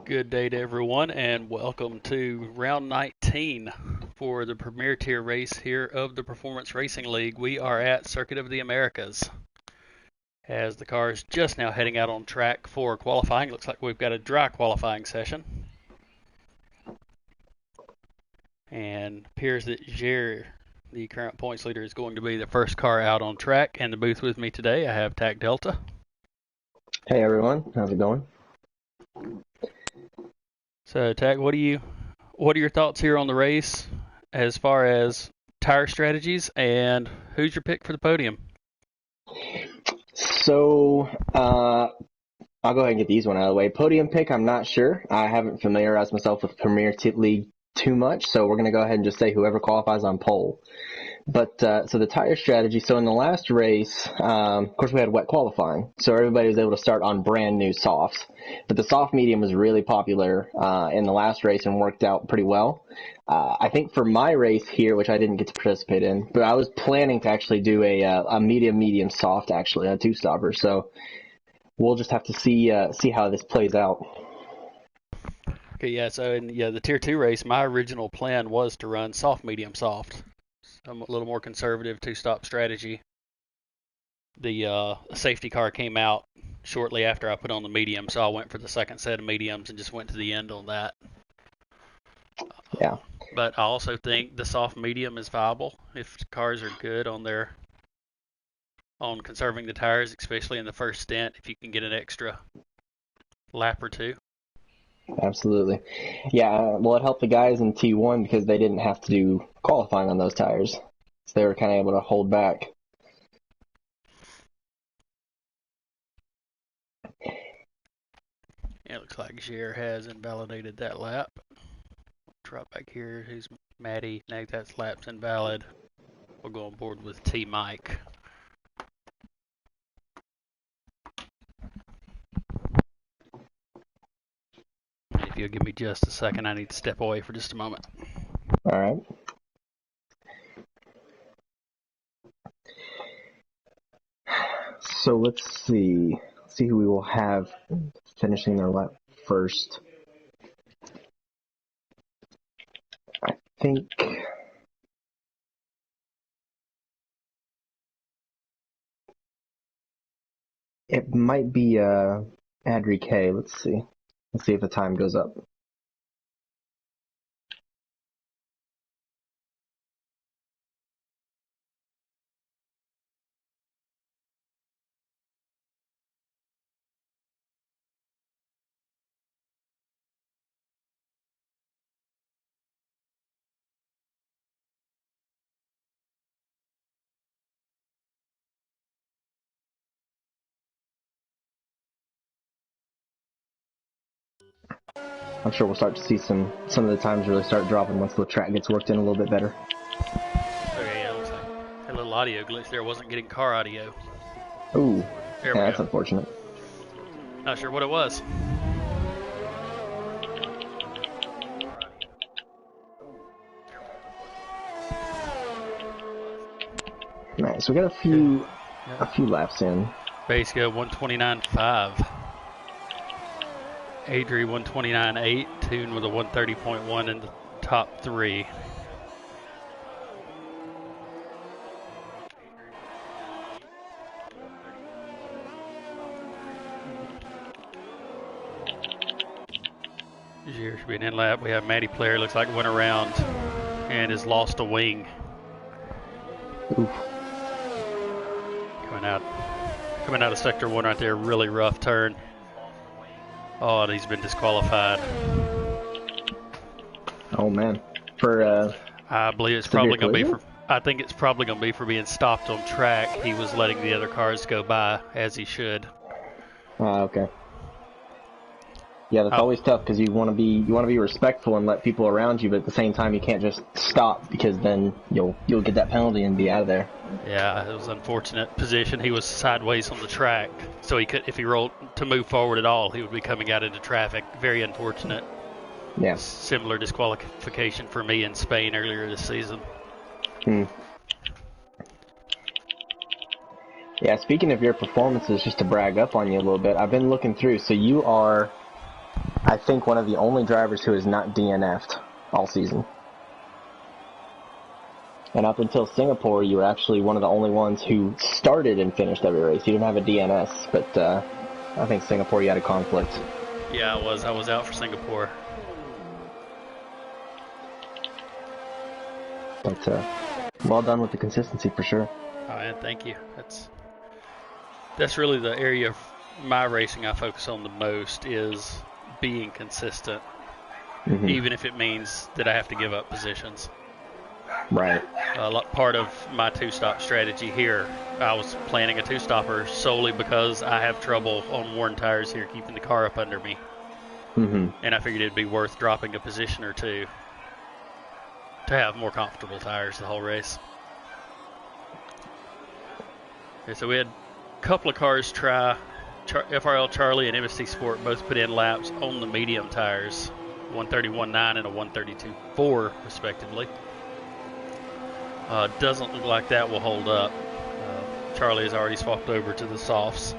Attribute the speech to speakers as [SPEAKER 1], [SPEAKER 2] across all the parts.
[SPEAKER 1] Good day to everyone, and welcome to round 19 for the Premier Tier race here of the Performance Racing League. We are at Circuit of the Americas as the car is just now heading out on track for qualifying. Looks like we've got a dry qualifying session. And appears that Jer, the current points leader, is going to be the first car out on track. In the booth with me today, I have TAC Delta.
[SPEAKER 2] Hey everyone, how's it going?
[SPEAKER 1] So, TAC, what are your thoughts here on the race as far as tire strategies, and who's your pick for the podium?
[SPEAKER 2] So, I'll go ahead and get these one out of the way. Podium pick, I'm not sure. I haven't familiarized myself with Premier League too much, so we're going to go ahead and just say whoever qualifies on pole. But so the tire strategy, so in the last race, of course we had wet qualifying, so everybody was able to start on brand new softs. But the soft medium was really popular in the last race and worked out pretty well. I think for my race here, which I didn't get to participate in, but I was planning to actually do a medium soft, actually, a two-stopper. So we'll just have to see how this plays out.
[SPEAKER 1] Okay, yeah, so in the Tier 2 race, my original plan was to run soft, medium, soft. A little more conservative two-stop strategy. The safety car came out shortly after I put on the medium, so I went for the second set of mediums and just went to the end on that.
[SPEAKER 2] Yeah.
[SPEAKER 1] But I also think the soft medium is viable if the cars are good on conserving the tires, especially in the first stint, if you can get an extra lap or two.
[SPEAKER 2] Absolutely. Yeah, well, it helped the guys in T1 because they didn't have to do qualifying on those tires. So they were kind of able to hold back.
[SPEAKER 1] It looks like Jer has invalidated that lap. Drop back here. Who's Maddie? No, that's lap's invalid. We'll go on board with T Mike. If you'll give me just a second, I need to step away for just a moment.
[SPEAKER 2] All right. So let's see who we will have finishing their lap first. I think it might be Adri K. Let's see if the time goes up. I'm sure we'll start to see some of the times really start dropping once the track gets worked in a little bit better.
[SPEAKER 1] Okay, yeah, looks like a little audio glitch there. Wasn't getting car audio.
[SPEAKER 2] Ooh,
[SPEAKER 1] There
[SPEAKER 2] yeah,
[SPEAKER 1] we
[SPEAKER 2] that's
[SPEAKER 1] go.
[SPEAKER 2] unfortunate.
[SPEAKER 1] Not sure what it was.
[SPEAKER 2] Nice. So we got a few laps in.
[SPEAKER 1] Base go 129.5. Adri 129.8. Tune with a 130.1 in the top three. Here should be an in lap. We have Matty Player. Looks like went around and has lost a wing.
[SPEAKER 2] Oof.
[SPEAKER 1] Coming out of sector 1 right there. Really rough turn. Oh, and he's been disqualified.
[SPEAKER 2] Oh man. For
[SPEAKER 1] I believe it's probably going to be for. I think it's probably going to be for being stopped on track. He was letting the other cars go by as he should.
[SPEAKER 2] okay. Yeah, that's always tough because you want to be respectful and let people around you, but at the same time you can't just stop because then you'll get that penalty and be out of there.
[SPEAKER 1] Yeah, it was an unfortunate position. He was sideways on the track, so he could, if he rolled to move forward at all, he would be coming out into traffic. Very unfortunate.
[SPEAKER 2] Yeah.
[SPEAKER 1] Similar disqualification for me in Spain earlier this season.
[SPEAKER 2] Yeah, speaking of your performances, just to brag up on you a little bit, I've been looking through. So you are I think one of the only drivers who has not DNF'd all season. And up until Singapore, you were actually one of the only ones who started and finished every race. You didn't have a DNS, but I think Singapore you had a conflict.
[SPEAKER 1] Yeah, I was. I was out for Singapore.
[SPEAKER 2] But well done with the consistency for sure.
[SPEAKER 1] Oh, man, thank you. That's really the area of my racing I focus on the most is being consistent, even if it means that I have to give up positions.
[SPEAKER 2] Right.
[SPEAKER 1] Part of my two-stop strategy here, I was planning a two-stopper solely because I have trouble on worn tires here keeping the car up under me. And I figured it'd be worth dropping a position or two to have more comfortable tires the whole race. Okay, so we had a couple of cars try. FRL Charlie and MST Sport both put in laps on the medium tires, 131.9 and a 132.4 respectively. Doesn't look like that will hold up. Charlie has already swapped over to the softs.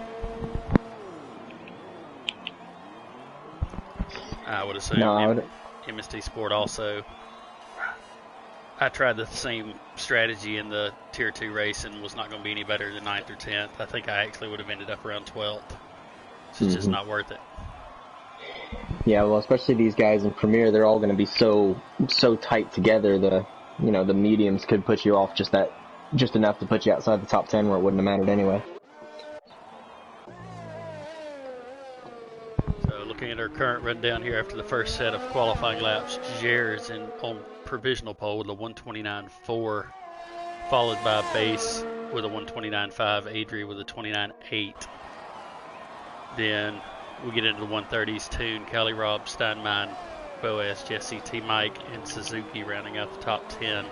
[SPEAKER 1] I would assume MST Sport also. I tried the same strategy in the Tier 2 race and was not going to be any better than 9th or 10th. I think I actually would have ended up around 12th. So it's just not worth it.
[SPEAKER 2] Yeah, well, especially these guys in Premier, they're all going to be so tight together. The mediums could put you off just enough to put you outside the top 10 where it wouldn't have mattered anyway.
[SPEAKER 1] So looking at our current rundown here after the first set of qualifying laps, Jer is on provisional pole with a 129.4, followed by Base with a 129.5, Adri with a 29.8. Then we get into the 130s, Toon, Callie Robb, Steinmine, Boaz, Jesse, T. Mike, and Suzuki rounding out the top 10.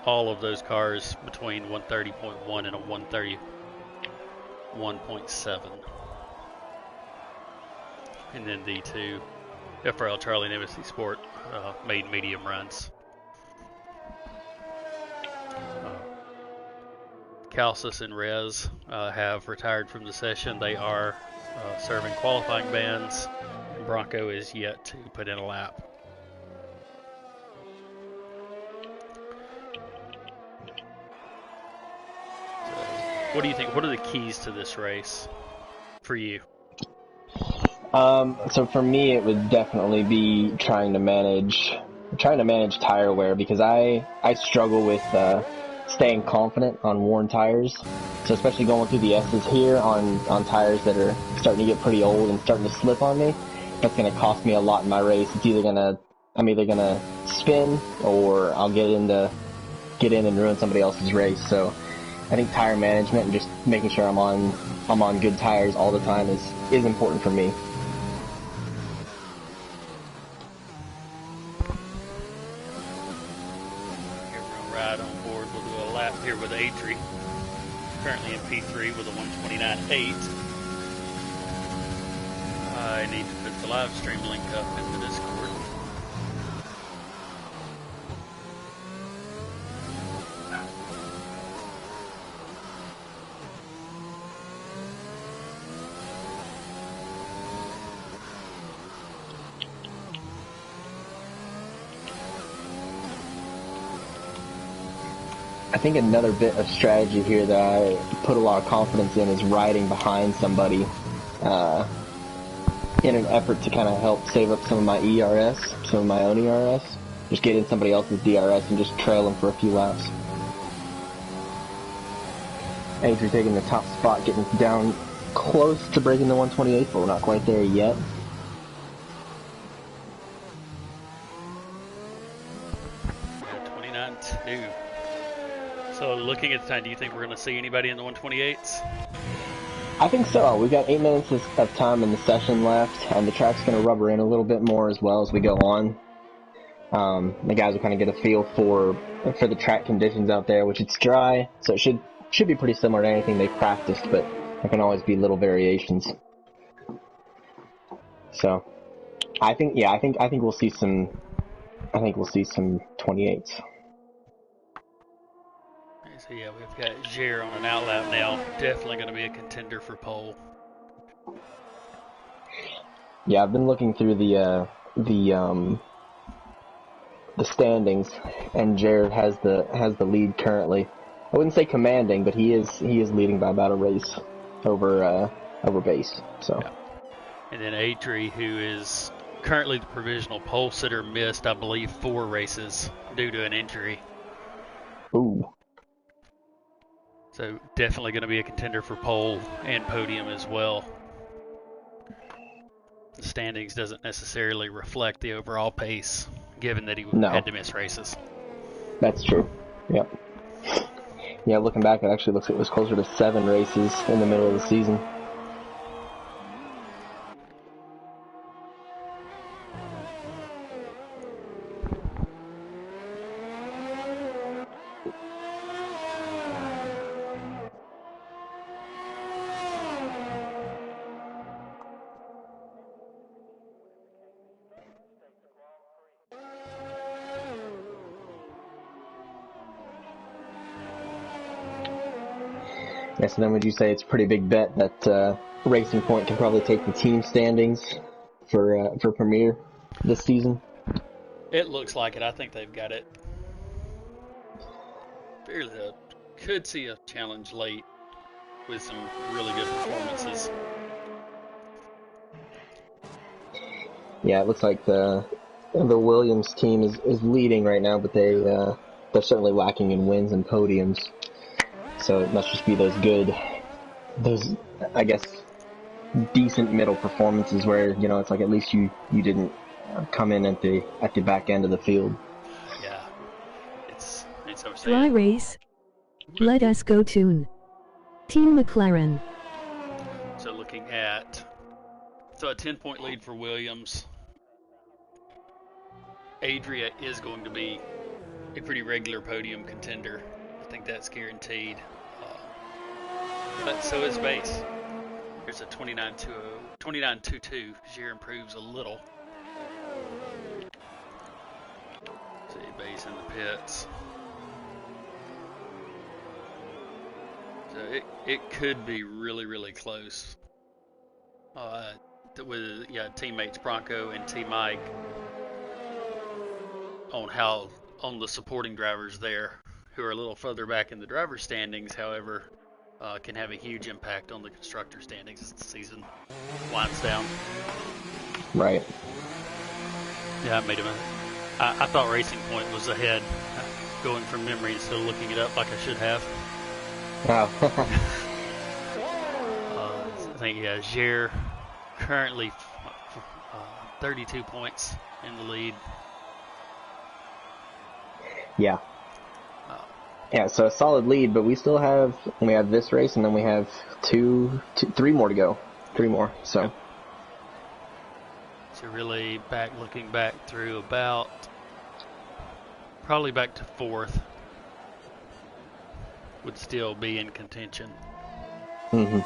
[SPEAKER 1] All of those cars between 130.1 and a 131.7. And then the two FRL Charlie and MSC Sport made medium runs. Calcis and Rez have retired from the session. They are serving qualifying bans, and Bronco is yet to put in a lap. So, what do you think? What are the keys to this race for you?
[SPEAKER 2] So for me, it would definitely be trying to manage tire wear, because I struggle with staying confident on worn tires. So especially going through the S's here on tires that are starting to get pretty old and starting to slip on me, that's going to cost me a lot in my race. It's either I'm either gonna spin or I'll get in and ruin somebody else's race. So I think tire management and just making sure I'm on good tires all the time is important for me.
[SPEAKER 1] Here with Adri, currently in P3 with a 129.8. I need to put the live stream link up in the Discord.
[SPEAKER 2] I think another bit of strategy here that I put a lot of confidence in is riding behind somebody in an effort to kind of help save up some of my ERS, some of my own ERS. Just get in somebody else's DRS and just trail them for a few laps. Adri taking the top spot, getting down close to breaking the 128, but we're not quite there yet.
[SPEAKER 1] Yeah, 29.2. So looking at the time, do you think we're going to see anybody in the 128s?
[SPEAKER 2] I think so. We've got 8 minutes of time in the session left, and the track's going to rubber in a little bit more as well as we go on. The guys will kind of get a feel for the track conditions out there, which it's dry, so it should be pretty similar to anything they've practiced, but there can always be little variations. So, I think we'll see some 28s.
[SPEAKER 1] So yeah, we've got Jer on an outlap now. Definitely going to be a contender for pole.
[SPEAKER 2] Yeah, I've been looking through the standings, and Jared has the lead currently. I wouldn't say commanding, but he is leading by about a race over base. So
[SPEAKER 1] Yeah. And then Adri, who is currently the provisional pole sitter, missed, I believe, 4 races due to an injury.
[SPEAKER 2] ooh,
[SPEAKER 1] So definitely going to be a contender for pole and podium as well. The standings doesn't necessarily reflect the overall pace, given that he
[SPEAKER 2] no,
[SPEAKER 1] had to miss races.
[SPEAKER 2] that's true. Yep. Yeah, looking back, it actually looks like it was closer to 7 races in the middle of the season. Yeah, so then would you say it's a pretty big bet that Racing Point can probably take the team standings for Premier this season?
[SPEAKER 1] It looks like it. I think they've got it fairly up. Could see a challenge late with some really good performances.
[SPEAKER 2] Yeah, it looks like the Williams team is leading right now, but they're certainly lacking in wins and podiums. So it must just be those I guess decent middle performances where it's like at least you didn't come in at the back end of the field.
[SPEAKER 1] Yeah, it's what I'm
[SPEAKER 3] Dry
[SPEAKER 1] saying.
[SPEAKER 3] race. Let us go tune. Team McLaren.
[SPEAKER 1] So looking at a 10-point lead for Williams. Adria is going to be a pretty regular podium contender. I think that's guaranteed. But so is base. There's a 29.22. Gier improves a little. See base in the pits. So it could be really, really close. With teammates Bronco and T Mike on the supporting drivers there, who are a little further back in the driver's standings, however, can have a huge impact on the constructor standings as the season winds down.
[SPEAKER 2] Right.
[SPEAKER 1] Yeah, I made him. I thought Racing Point was ahead, going from memory instead of looking it up like I should have.
[SPEAKER 2] Wow.
[SPEAKER 1] I think Gier currently 32 points in the lead.
[SPEAKER 2] Yeah. Yeah, so a solid lead, but we have this race, and then we have three more to go. 3 more, so.
[SPEAKER 1] So really looking back through about probably back to 4th would still be in contention.
[SPEAKER 2] Mm-hmm.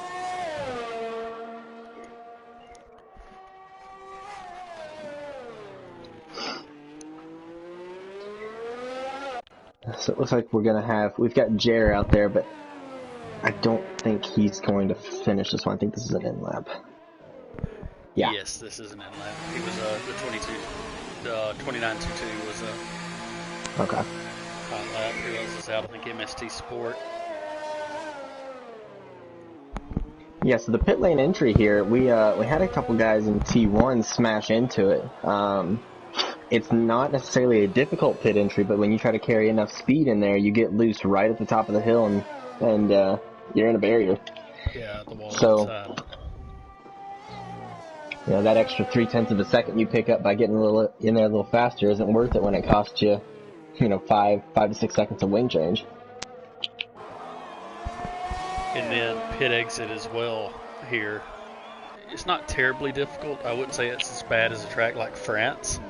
[SPEAKER 2] So it looks like we've got Jer out there, but I don't think he's going to finish this one. I think this is an in lap. Yeah.
[SPEAKER 1] Yes, this is an in lap. He was the 29.22 was a
[SPEAKER 2] Okay.
[SPEAKER 1] hot lap. Who else is out? I think MST Sport.
[SPEAKER 2] Yeah, so the pit lane entry here, we had a couple guys in T1 smash into it. It's not necessarily a difficult pit entry, but when you try to carry enough speed in there, you get loose right at the top of the hill, and you're in a barrier.
[SPEAKER 1] Yeah, the wall
[SPEAKER 2] So,
[SPEAKER 1] inside.
[SPEAKER 2] that extra 0.3 of a second you pick up by getting in there a little faster isn't worth it when it costs you, 5 to 6 seconds of wing change.
[SPEAKER 1] And then pit exit as well here. It's not terribly difficult. I wouldn't say it's as bad as a track like France.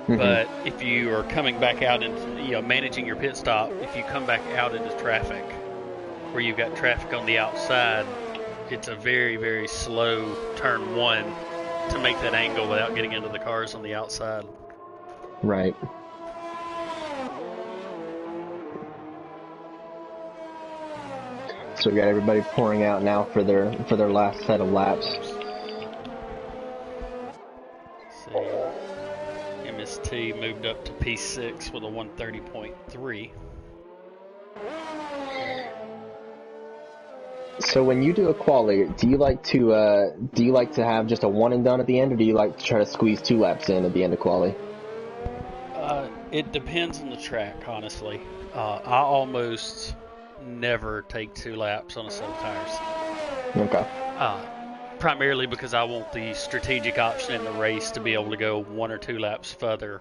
[SPEAKER 2] Mm-hmm.
[SPEAKER 1] But if you are coming back out and managing your pit stop, if you come back out into traffic where you've got traffic on the outside, it's a very, very slow turn 1 to make that angle without getting into the cars on the outside.
[SPEAKER 2] Right. So we got everybody pouring out now for their last set of laps.
[SPEAKER 1] moved up to P6 with a 130.3.
[SPEAKER 2] So when you do a quali, do you like to have just a one and done at the end, or do you like to try to squeeze 2 laps in at the end of quali?
[SPEAKER 1] It depends on the track, honestly. I almost never take 2 laps on a set of tires.
[SPEAKER 2] Okay.
[SPEAKER 1] Primarily because I want the strategic option in the race to be able to go 1 or 2 laps further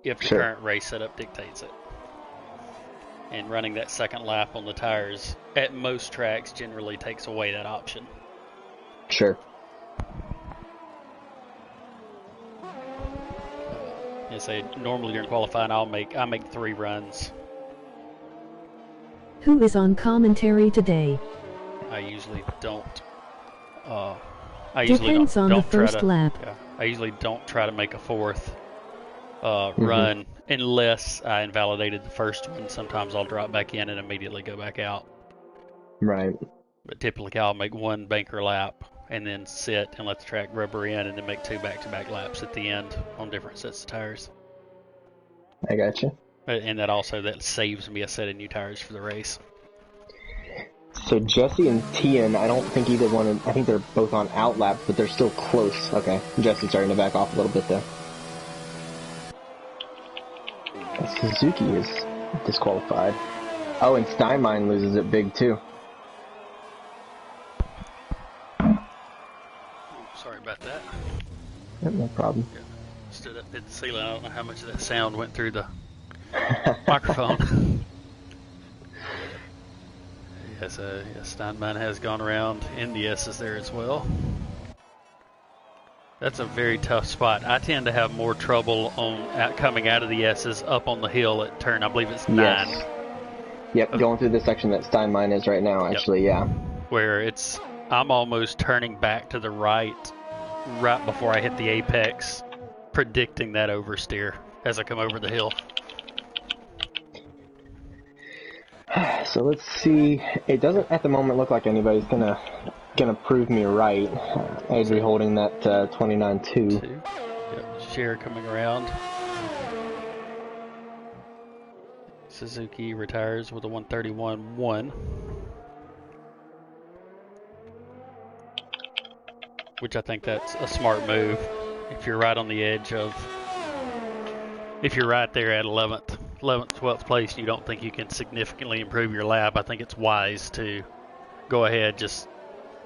[SPEAKER 1] if the current race setup dictates it. And running that second lap on the tires at most tracks generally takes away that option.
[SPEAKER 2] Sure.
[SPEAKER 1] And say normally during qualifying I make 3 runs.
[SPEAKER 3] Who is on commentary today?
[SPEAKER 1] I usually don't.
[SPEAKER 3] Depends on the first lap.
[SPEAKER 1] Yeah, I usually don't try to make a 4th run unless I invalidated the first one. Sometimes I'll drop back in and immediately go back out.
[SPEAKER 2] Right.
[SPEAKER 1] But typically I'll make 1 banker lap and then sit and let the track rubber in and then make 2 back-to-back laps at the end on different sets of tires.
[SPEAKER 2] I gotcha.
[SPEAKER 1] And that saves me a set of new tires for the race.
[SPEAKER 2] So Jesse and Tian, I don't think either one. I think they're both on out laps, but they're still close. Okay, Jesse's starting to back off a little bit there. Suzuki is disqualified. Oh, and Steinmein loses it big too.
[SPEAKER 1] Sorry about that.
[SPEAKER 2] Yep, no problem.
[SPEAKER 1] Yeah. Stood up at the ceiling. I don't know how much of that sound went through the microphone. Yes, Steinmein has gone around. NDS is there as well. That's a very tough spot. I tend to have more trouble coming out of the S's up on the hill at turn, I believe it's 9.
[SPEAKER 2] Yes. Yep, going through the section that Steinmein is right now, actually, yeah.
[SPEAKER 1] Where I'm almost turning back to the right before I hit the apex, predicting that oversteer as I come over the hill.
[SPEAKER 2] So let's see. It doesn't at the moment look like anybody's gonna prove me right. Adri holding that 29-2.
[SPEAKER 1] Yep, Scherer coming around. Suzuki retires with a 131.1, which I think that's a smart move. If you're right on the edge if you're right there at 11th, 12th place, and you don't think you can significantly improve your lap, I think it's wise to go ahead, just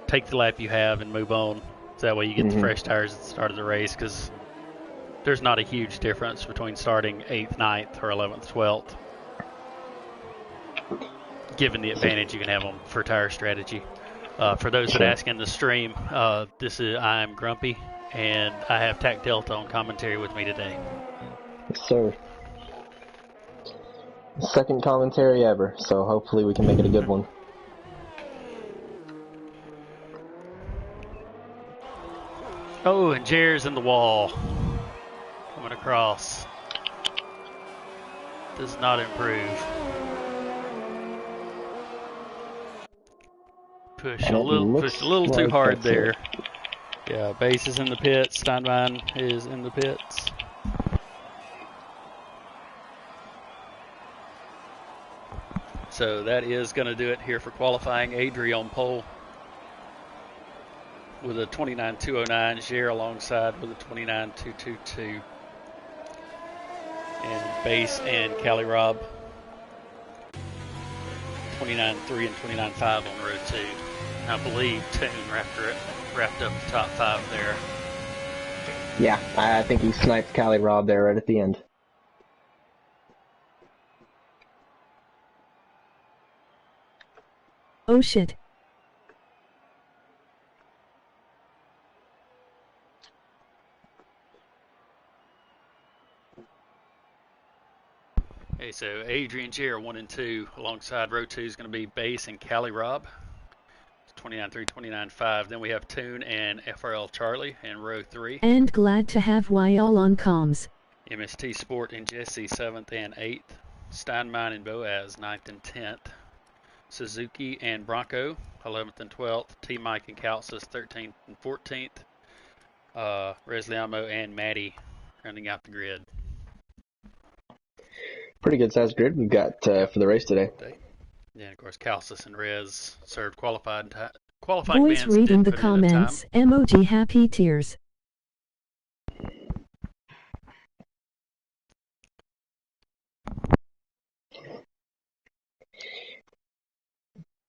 [SPEAKER 1] take the lap you have and move on. So that way you get the fresh tires at the start of the race, because there's not a huge difference between starting 8th, 9th, or 11th, 12th, given the advantage you can have for tire strategy. For those that ask in the stream, I'm Grumpy, and I have Tac Delta on commentary with me today.
[SPEAKER 2] Yes, sir. Second commentary ever, so hopefully we can make it a good one.
[SPEAKER 1] Oh, and Jer's in the wall. Coming across. Does not improve. Push a little too hard there. Yeah, Base is in the pits. Steinmein is in the pits. So that is going to do it here for qualifying. Adri on pole with a 29.209. Jer alongside with a 29.222. And Base and Cali Rob 29.3 and 29.5 on row 2. I believe Toon wrapped up the top 5 there.
[SPEAKER 2] Yeah, I think he sniped Cali Rob there right at the end.
[SPEAKER 3] Oh shit.
[SPEAKER 1] Okay, so Adrian Jer 1 and 2 alongside row 2 is going to be Base and Cali Rob. 29.3, 29.5. Then we have Toon and FRL Charlie in row 3.
[SPEAKER 3] And glad to have y'all on comms.
[SPEAKER 1] MST Sport and Jesse 7th and 8th. Steinmein and Boaz 9th and 10th. Suzuki and Bronco 11th and 12th. T Mike and Calcis 13th and 14th. Resliamo and Maddie rounding out the grid.
[SPEAKER 2] Pretty good sized grid we've got for the race today.
[SPEAKER 1] Yeah, of course, Calcis and Rez served qualifying
[SPEAKER 3] Voice
[SPEAKER 1] bands
[SPEAKER 3] reading
[SPEAKER 1] didn't
[SPEAKER 3] the
[SPEAKER 1] put in enough time.
[SPEAKER 3] comments. Emoji happy tears.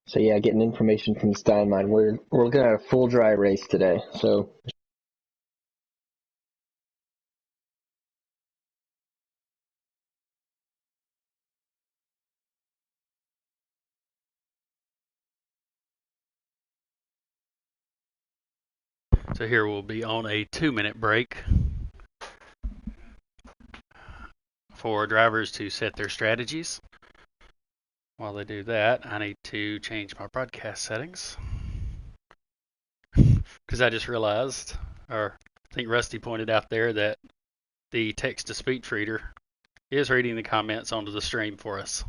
[SPEAKER 2] So yeah, getting information from Steinmine. We're looking at a full dry race today. So
[SPEAKER 1] So here we'll be on a 2-minute break for drivers to set their strategies. While they do that, I need to change my broadcast settings because I just realized, or I think Rusty pointed out there, that the text-to-speech reader is reading the comments onto the stream for us.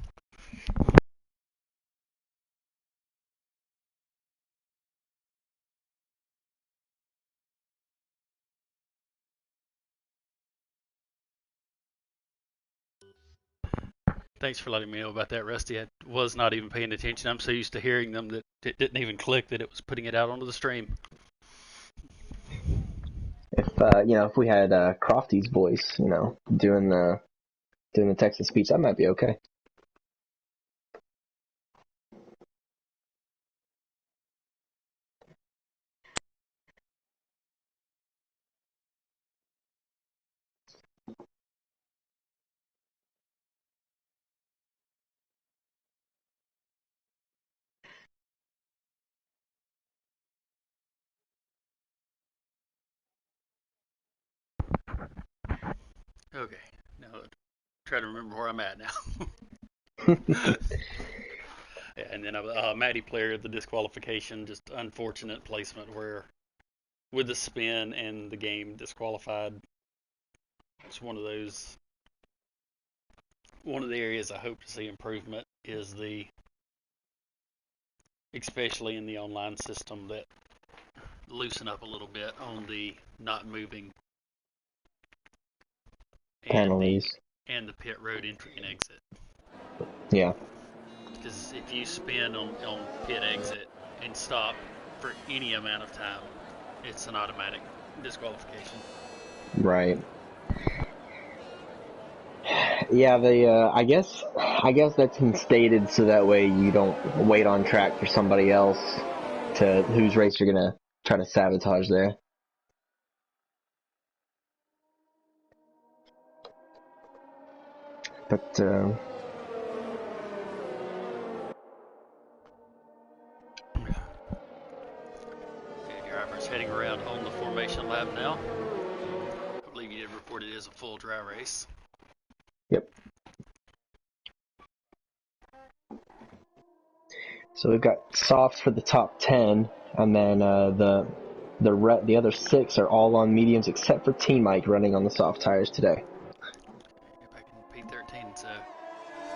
[SPEAKER 1] Thanks for letting me know about that, Rusty. I was not even paying attention. I'm so used to hearing them that it didn't even click that it was putting it out onto the stream.
[SPEAKER 2] if we had Crofty's voice, doing the text to speech, that might be okay.
[SPEAKER 1] Okay, now try to remember where I'm at now. Yeah, and then Matty Player, the disqualification, just unfortunate placement where with the spin and the game disqualified. It's one of the areas I hope to see improvement is especially in the online system, that loosen up a little bit on the not moving
[SPEAKER 2] Penalties.
[SPEAKER 1] and the pit road entry and exit.
[SPEAKER 2] Yeah.
[SPEAKER 1] Because if you spin on pit exit and stop for any amount of time, it's an automatic disqualification.
[SPEAKER 2] Right. Yeah, I guess that's been stated so that way you don't wait on track for somebody else to whose race you're gonna try to sabotage there. But
[SPEAKER 1] And driver's heading around on the formation lap now. I believe you did report it is a full dry race.
[SPEAKER 2] Yep. So we've got softs for the top 10, and then the other 6 are all on mediums except for T-Mike running on the soft tires today.
[SPEAKER 1] Get back in P13, so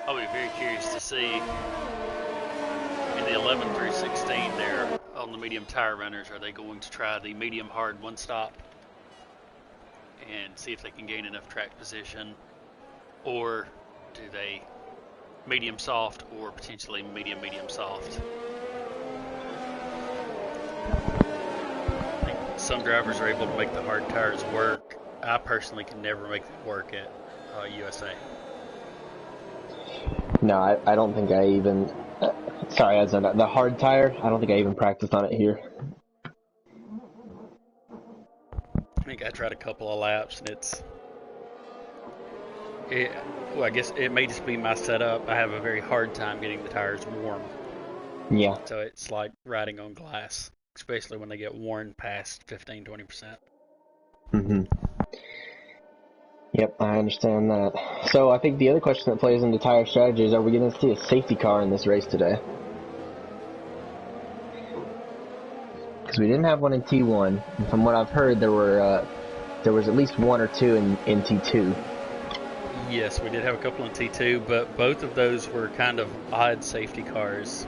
[SPEAKER 1] I'll be very curious to see in the 11 through 16 there on the medium tire runners, are they going to try the medium hard one stop and see if they can gain enough track position, or do they medium soft or potentially medium soft? I think some drivers are able to make the hard tires work. I personally can never make them work at USA.
[SPEAKER 2] No, I don't think I even. Sorry, as the hard tire, I don't think I even practiced on it here.
[SPEAKER 1] I think I tried a couple of laps, and well, I guess it may just be my setup. I have a very hard time getting the tires warm.
[SPEAKER 2] Yeah.
[SPEAKER 1] So it's like riding on glass, especially when they get worn past 15-20%.
[SPEAKER 2] Mm-hmm. Yep, I understand that. So I think the other question that plays into tire strategy is, are we going to see a safety car in this race today? Because we didn't have one in T1. And from what I've heard, there was at least 1 or 2 in T2.
[SPEAKER 1] Yes, we did have a couple in T2, but both of those were kind of odd safety cars.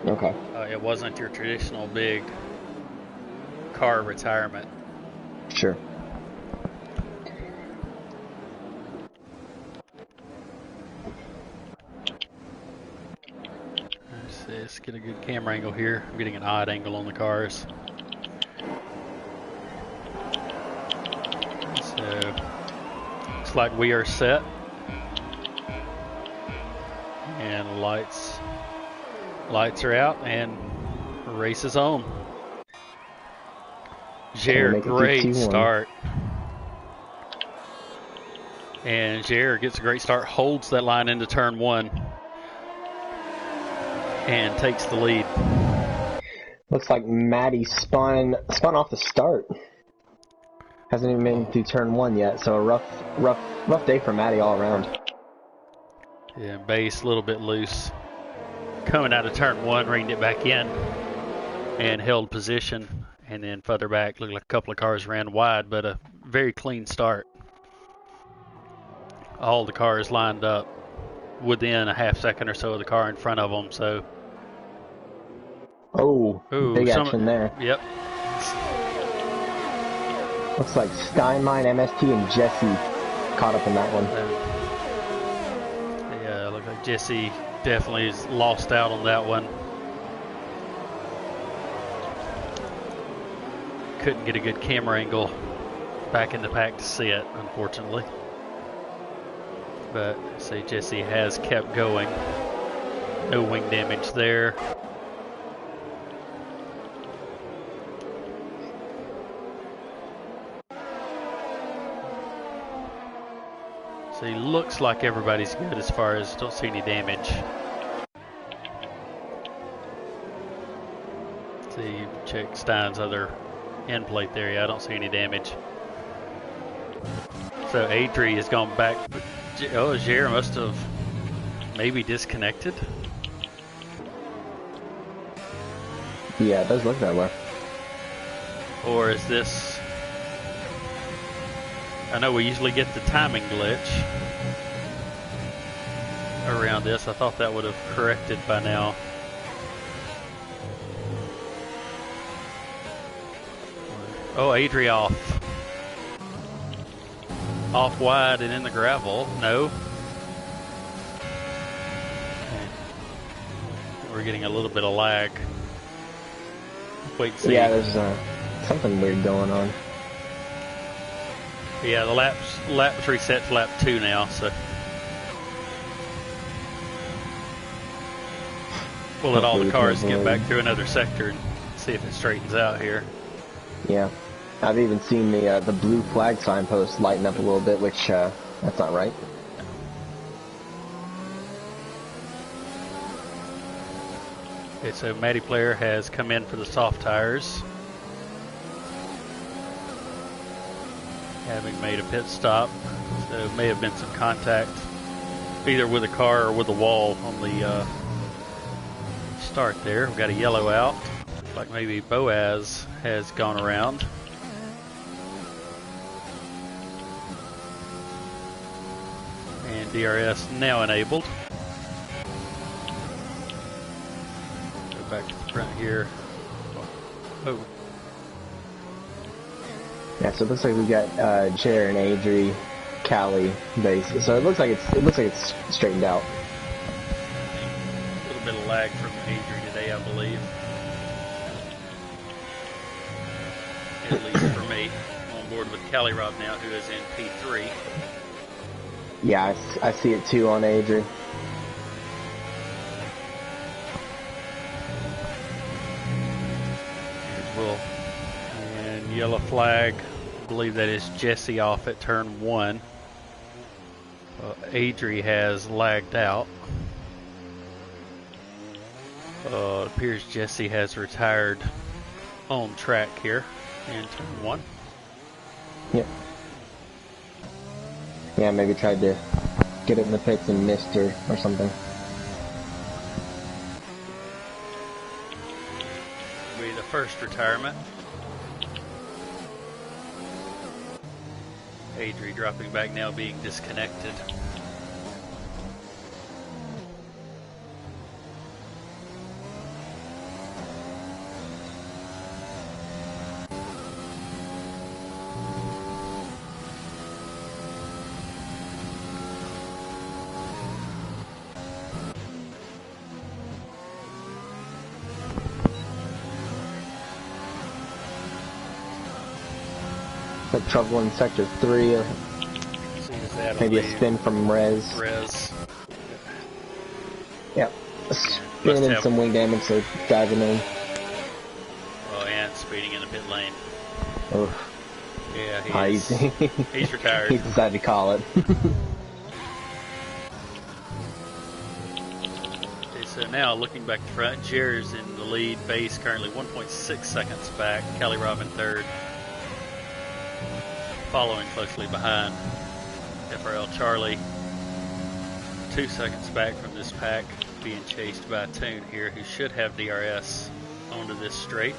[SPEAKER 2] Okay.
[SPEAKER 1] It wasn't your traditional big car retirement.
[SPEAKER 2] Sure.
[SPEAKER 1] Let's get a good camera angle here. I'm getting an odd angle on the cars. So, looks like we are set. And lights are out and race is on. Jer, great start. And Jer gets a great start, holds that line into turn 1, and takes the lead.
[SPEAKER 2] Looks like Maddie spun off the start. Hasn't even been through turn 1 yet, so a rough day for Maddie all around.
[SPEAKER 1] Yeah, base a little bit loose. Coming out of turn 1, reined it back in and held position. And then further back, looked like a couple of cars ran wide, but a very clean start. All the cars lined up within a half second or so of the car in front of them. So,
[SPEAKER 2] big action there.
[SPEAKER 1] Yep.
[SPEAKER 2] Looks like Steinmine, MST, and Jesse caught up in that one.
[SPEAKER 1] Yeah, looked like Jesse definitely is lost out on that one. Couldn't get a good camera angle back in the pack to see it, unfortunately. But see, Jesse has kept going. No wing damage there. So he looks like everybody's good as far as don't see any damage. See, check Stein's other end plate there. Yeah, I don't see any damage. So Adri has gone back. Oh, Jer must have maybe disconnected.
[SPEAKER 2] Yeah, it does look that way.
[SPEAKER 1] Or is this... I know we usually get the timing glitch around this. I thought that would have corrected by now. Oh, Adri off. Off wide and in the gravel. No. We're getting a little bit of lag. Wait and see.
[SPEAKER 2] Yeah, there's something weird going on.
[SPEAKER 1] Yeah, the laps reset to lap 2 now, so we'll let all the cars get back through another sector and see if it straightens out here.
[SPEAKER 2] Yeah, I've even seen the blue flag signpost lighten up a little bit, which that's not right.
[SPEAKER 1] Okay, so Matty Player has come in for the soft tires, having made a pit stop. So it may have been some contact either with a car or with a wall on the start there. We've got a yellow out. Looks like maybe Boaz has gone around. And DRS now enabled. Go back to the front here. Oh.
[SPEAKER 2] Yeah, so it looks like we got Jer and Adri, Callie base. So it looks like it's straightened out.
[SPEAKER 1] A little bit of lag from Adri today, I believe. At least for me. I'm on board with Callie Rob now, who is in P3.
[SPEAKER 2] Yeah, I see it too on Adri.
[SPEAKER 1] Here's Will. And yellow flag. I believe that is Jesse off at turn 1. Adri has lagged out. It appears Jesse has retired on track here in turn 1.
[SPEAKER 2] Yep. Yeah, maybe tried to get it in the pits and missed her or something.
[SPEAKER 1] Will be the first retirement. Adri dropping back now, being disconnected.
[SPEAKER 2] Got trouble in sector 3.
[SPEAKER 1] So you just add
[SPEAKER 2] Maybe
[SPEAKER 1] on
[SPEAKER 2] a
[SPEAKER 1] the
[SPEAKER 2] spin from Rez. Yep. A spin and some wing damage, so diving in.
[SPEAKER 1] Oh, and speeding in the pit lane.
[SPEAKER 2] Oof.
[SPEAKER 1] Yeah, he's retired.
[SPEAKER 2] He decided to call it.
[SPEAKER 1] Okay, so now looking back to front, Jerry's in the lead, base currently 1.6 seconds back, Callie Robin third. Following closely behind, PRL Charlie 2 seconds back from this pack, being chased by Toon here, who should have DRS onto this straight.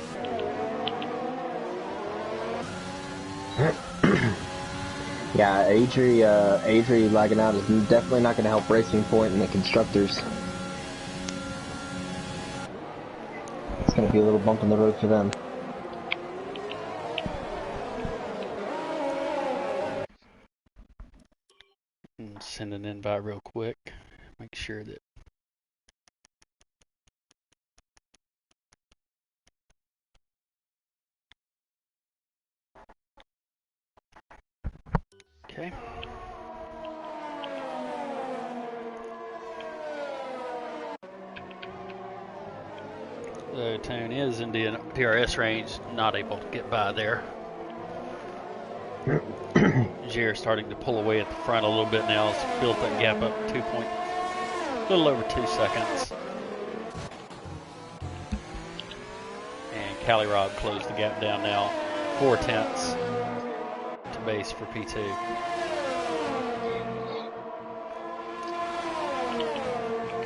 [SPEAKER 2] Yeah, Adri lagging out is definitely not going to help Racing Point and the constructors. It's going to be a little bump in the road for them.
[SPEAKER 1] Send an invite real quick. Make sure that. Okay. The Toon is in the DRS range, not able to get by there. Jer starting to pull away at the front a little bit now. It's built that gap up a little over 2 seconds. And Callie Rob closed the gap down now, 4 tenths to base for P2.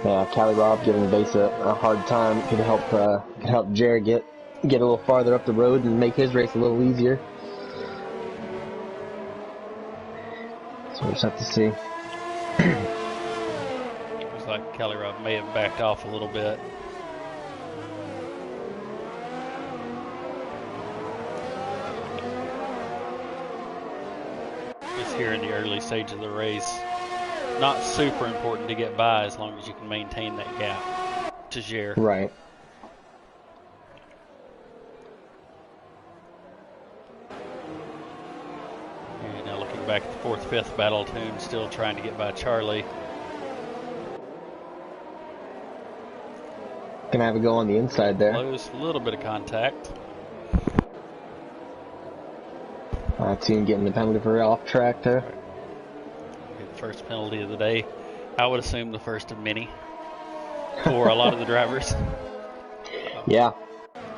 [SPEAKER 2] Yeah, Callie Rob giving the base a hard time. Could help Jared get a little farther up the road and make his race a little easier. So we'll just have to see.
[SPEAKER 1] Looks like Callie Rob may have backed off a little bit. Just here in the early stage of the race, not super important to get by as long as you can maintain that gap to Jer.
[SPEAKER 2] Right.
[SPEAKER 1] And now looking back at the 4th, 5th battle, Toon still trying to get by Charlie.
[SPEAKER 2] Gonna have a go on the inside there.
[SPEAKER 1] Close, a little bit of contact.
[SPEAKER 2] Toon getting the penalty for off track there.
[SPEAKER 1] Okay, the first penalty of the day. I would assume the first of many for a lot of the drivers.
[SPEAKER 2] Yeah.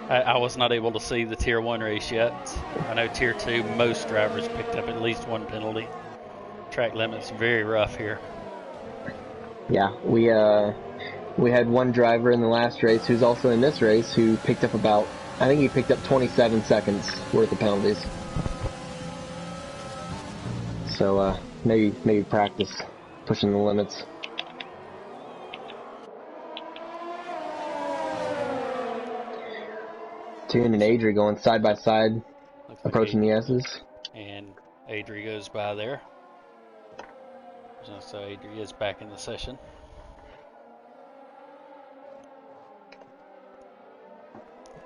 [SPEAKER 1] I was not able to see the Tier 1 race yet. I know Tier 2, most drivers picked up at least one penalty. Track limit's very rough here.
[SPEAKER 2] Yeah, we had one driver in the last race who's also in this race who picked up I think he picked up 27 seconds worth of penalties. So maybe practice pushing the limits. Toon and Adri going side by side, approaching the S's.
[SPEAKER 1] And Adri goes by there. So Adri is back in the session.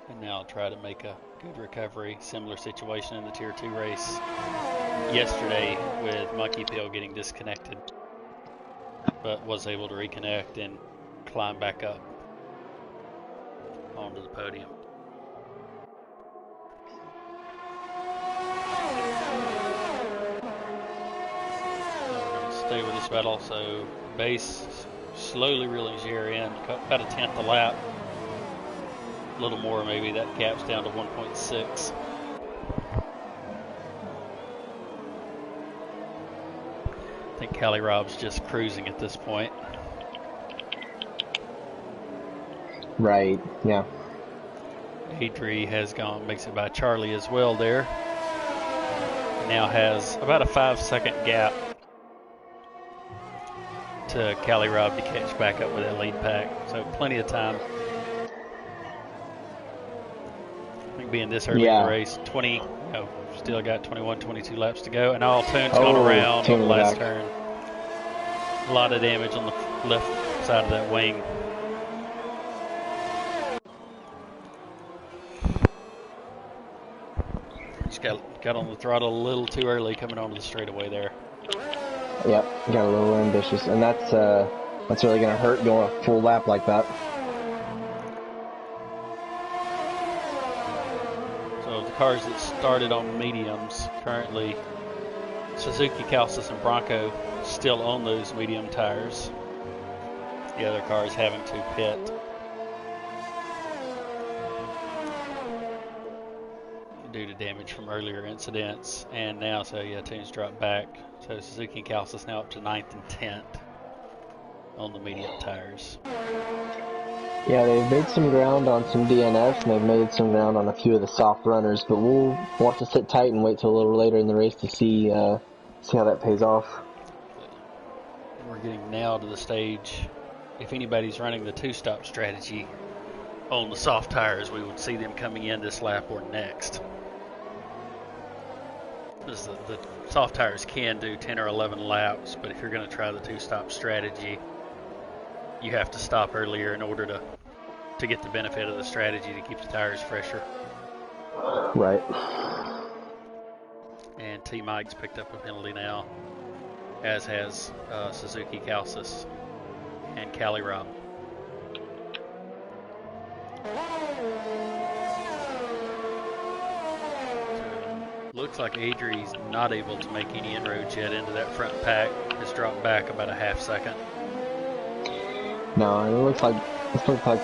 [SPEAKER 1] And now try to make a good recovery. Similar situation in the Tier 2 race yesterday with Monkey Pill getting disconnected, but was able to reconnect and climb back up onto the podium. Stay with this battle, so base slowly reeling Jer in, about a tenth a lap. A little more maybe, that gap's down to 1.6. I think Callie Rob's just cruising at this point.
[SPEAKER 2] Right, yeah.
[SPEAKER 1] Adri has gone, makes it by Charlie as well there. Now has about a 5-second gap to Callie Rob to catch back up with that lead pack. So plenty of time. I think being this early in the race, still got 21, 22 laps to go. And all Toon's gone around on the last turn. A lot of damage on the left side of that wing. Just got on the throttle a little too early coming onto the straightaway there.
[SPEAKER 2] Yep, got a little ambitious, and that's really gonna hurt going a full lap like that.
[SPEAKER 1] So the cars that started on mediums currently, Suzuki, Calcis, and Bronco still on those medium tires. The other cars having to pit. Due to damage from earlier incidents, and now, so yeah, teams drop back. So Suzuki and Calcis now up to 9th and 10th on the medium tires.
[SPEAKER 2] Yeah, they've made some ground on some DNFs, and they've made some ground on a few of the soft runners, but we'll have to sit tight and wait till a little later in the race to see how that pays off.
[SPEAKER 1] We're getting now to the stage, if anybody's running the two-stop strategy on the soft tires, we would see them coming in this lap or next. Because the soft tires can do 10 or 11 laps, but if you're going to try the two-stop strategy, you have to stop earlier in order to get the benefit of the strategy to keep the tires fresher.
[SPEAKER 2] Right.
[SPEAKER 1] And T Mike's picked up a penalty now, as has Suzuki, Calcis, and Cali Rob. Looks like Adrie's not able to make any inroads yet into that front pack. It's dropped back about a half second.
[SPEAKER 2] No, it looks like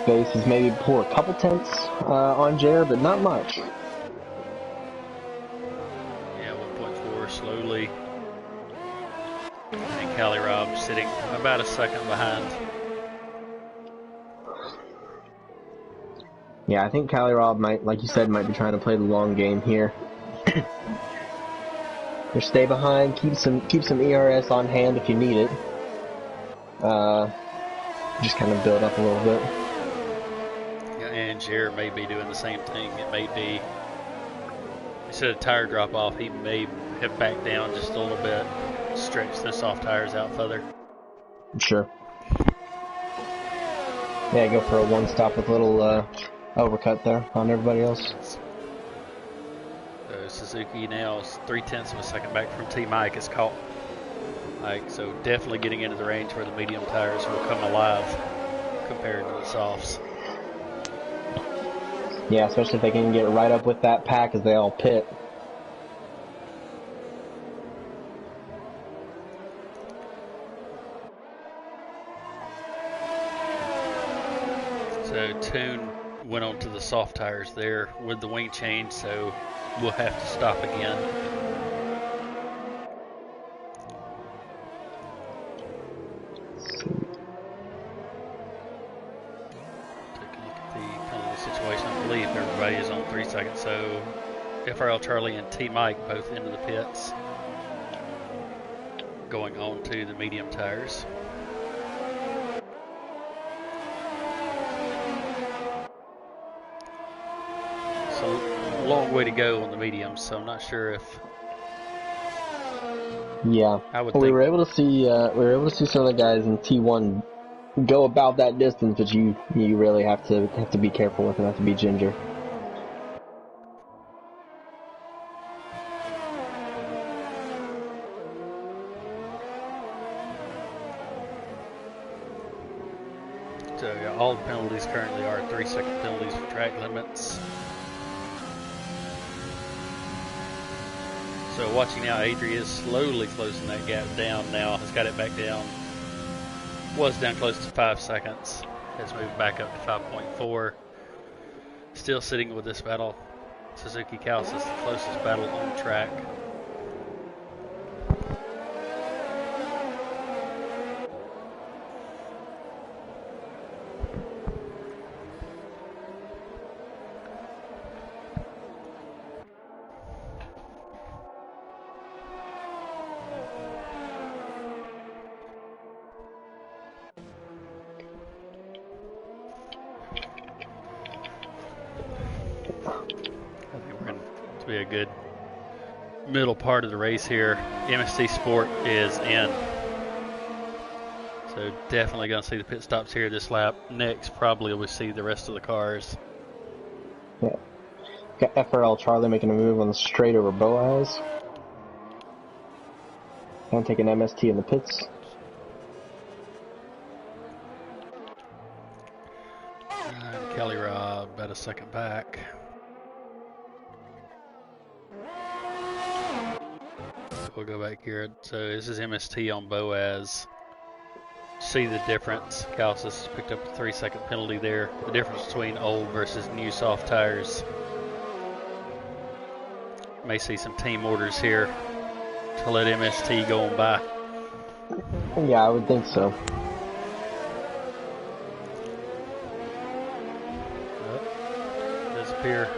[SPEAKER 2] Base has maybe pulled a couple tenths on Jer, but not much.
[SPEAKER 1] Yeah, 1.4 slowly. And Cali Rob sitting about a second behind.
[SPEAKER 2] Yeah, I think Cali Rob might, like you said, might be trying to play the long game here. Or stay behind, keep some ERS on hand if you need it. Just kind of build up a little bit.
[SPEAKER 1] Yeah, and Jared may be doing the same thing. It may be, instead of tire drop off, he may have backed down just a little bit, stretch the soft tires out further.
[SPEAKER 2] Sure. Yeah, go for a one stop with a little overcut there on everybody else.
[SPEAKER 1] So Suzuki now is 0.3 of a second back from T Mike. It's caught Mike, so definitely getting into the range where the medium tires will come alive compared to the softs.
[SPEAKER 2] Yeah, especially if they can get right up with that pack as they all pit.
[SPEAKER 1] So Toon went on to the soft tires there with the wing change, so we'll have to stop again. Take a look at the penalty situation. I believe everybody is on 3 seconds, so FRL Charlie and T Mike both into the pits, going on to the medium tires. So long way to go on the mediums, so I'm not sure if.
[SPEAKER 2] Yeah, we were able to see some of the guys in T1 go about that distance, but you really have to be careful with it. Have to be ginger.
[SPEAKER 1] So yeah, all the penalties currently are 3-second penalties for track limits. So watching now, Adri is slowly closing that gap down now, has got it back down. Was down close to 5 seconds, has moved back up to 5.4. Still sitting with this battle. Suzuki Calcis is the closest battle on track. To be a good middle part of the race here. MST Sport is in. So definitely going to see the pit stops here this lap. Next, probably we'll see the rest of the cars.
[SPEAKER 2] Yeah. got FRL Charlie making a move on the straight over Boaz. And taking MST in the pits.
[SPEAKER 1] And Kelly Robb about a second back. We'll go back here. So this is MST on Boaz. See the difference. Calcis picked up a 3-second penalty there. The difference between old versus new soft tires. May see some team orders here to let MST go on by.
[SPEAKER 2] Yeah, I would think so.
[SPEAKER 1] Does appear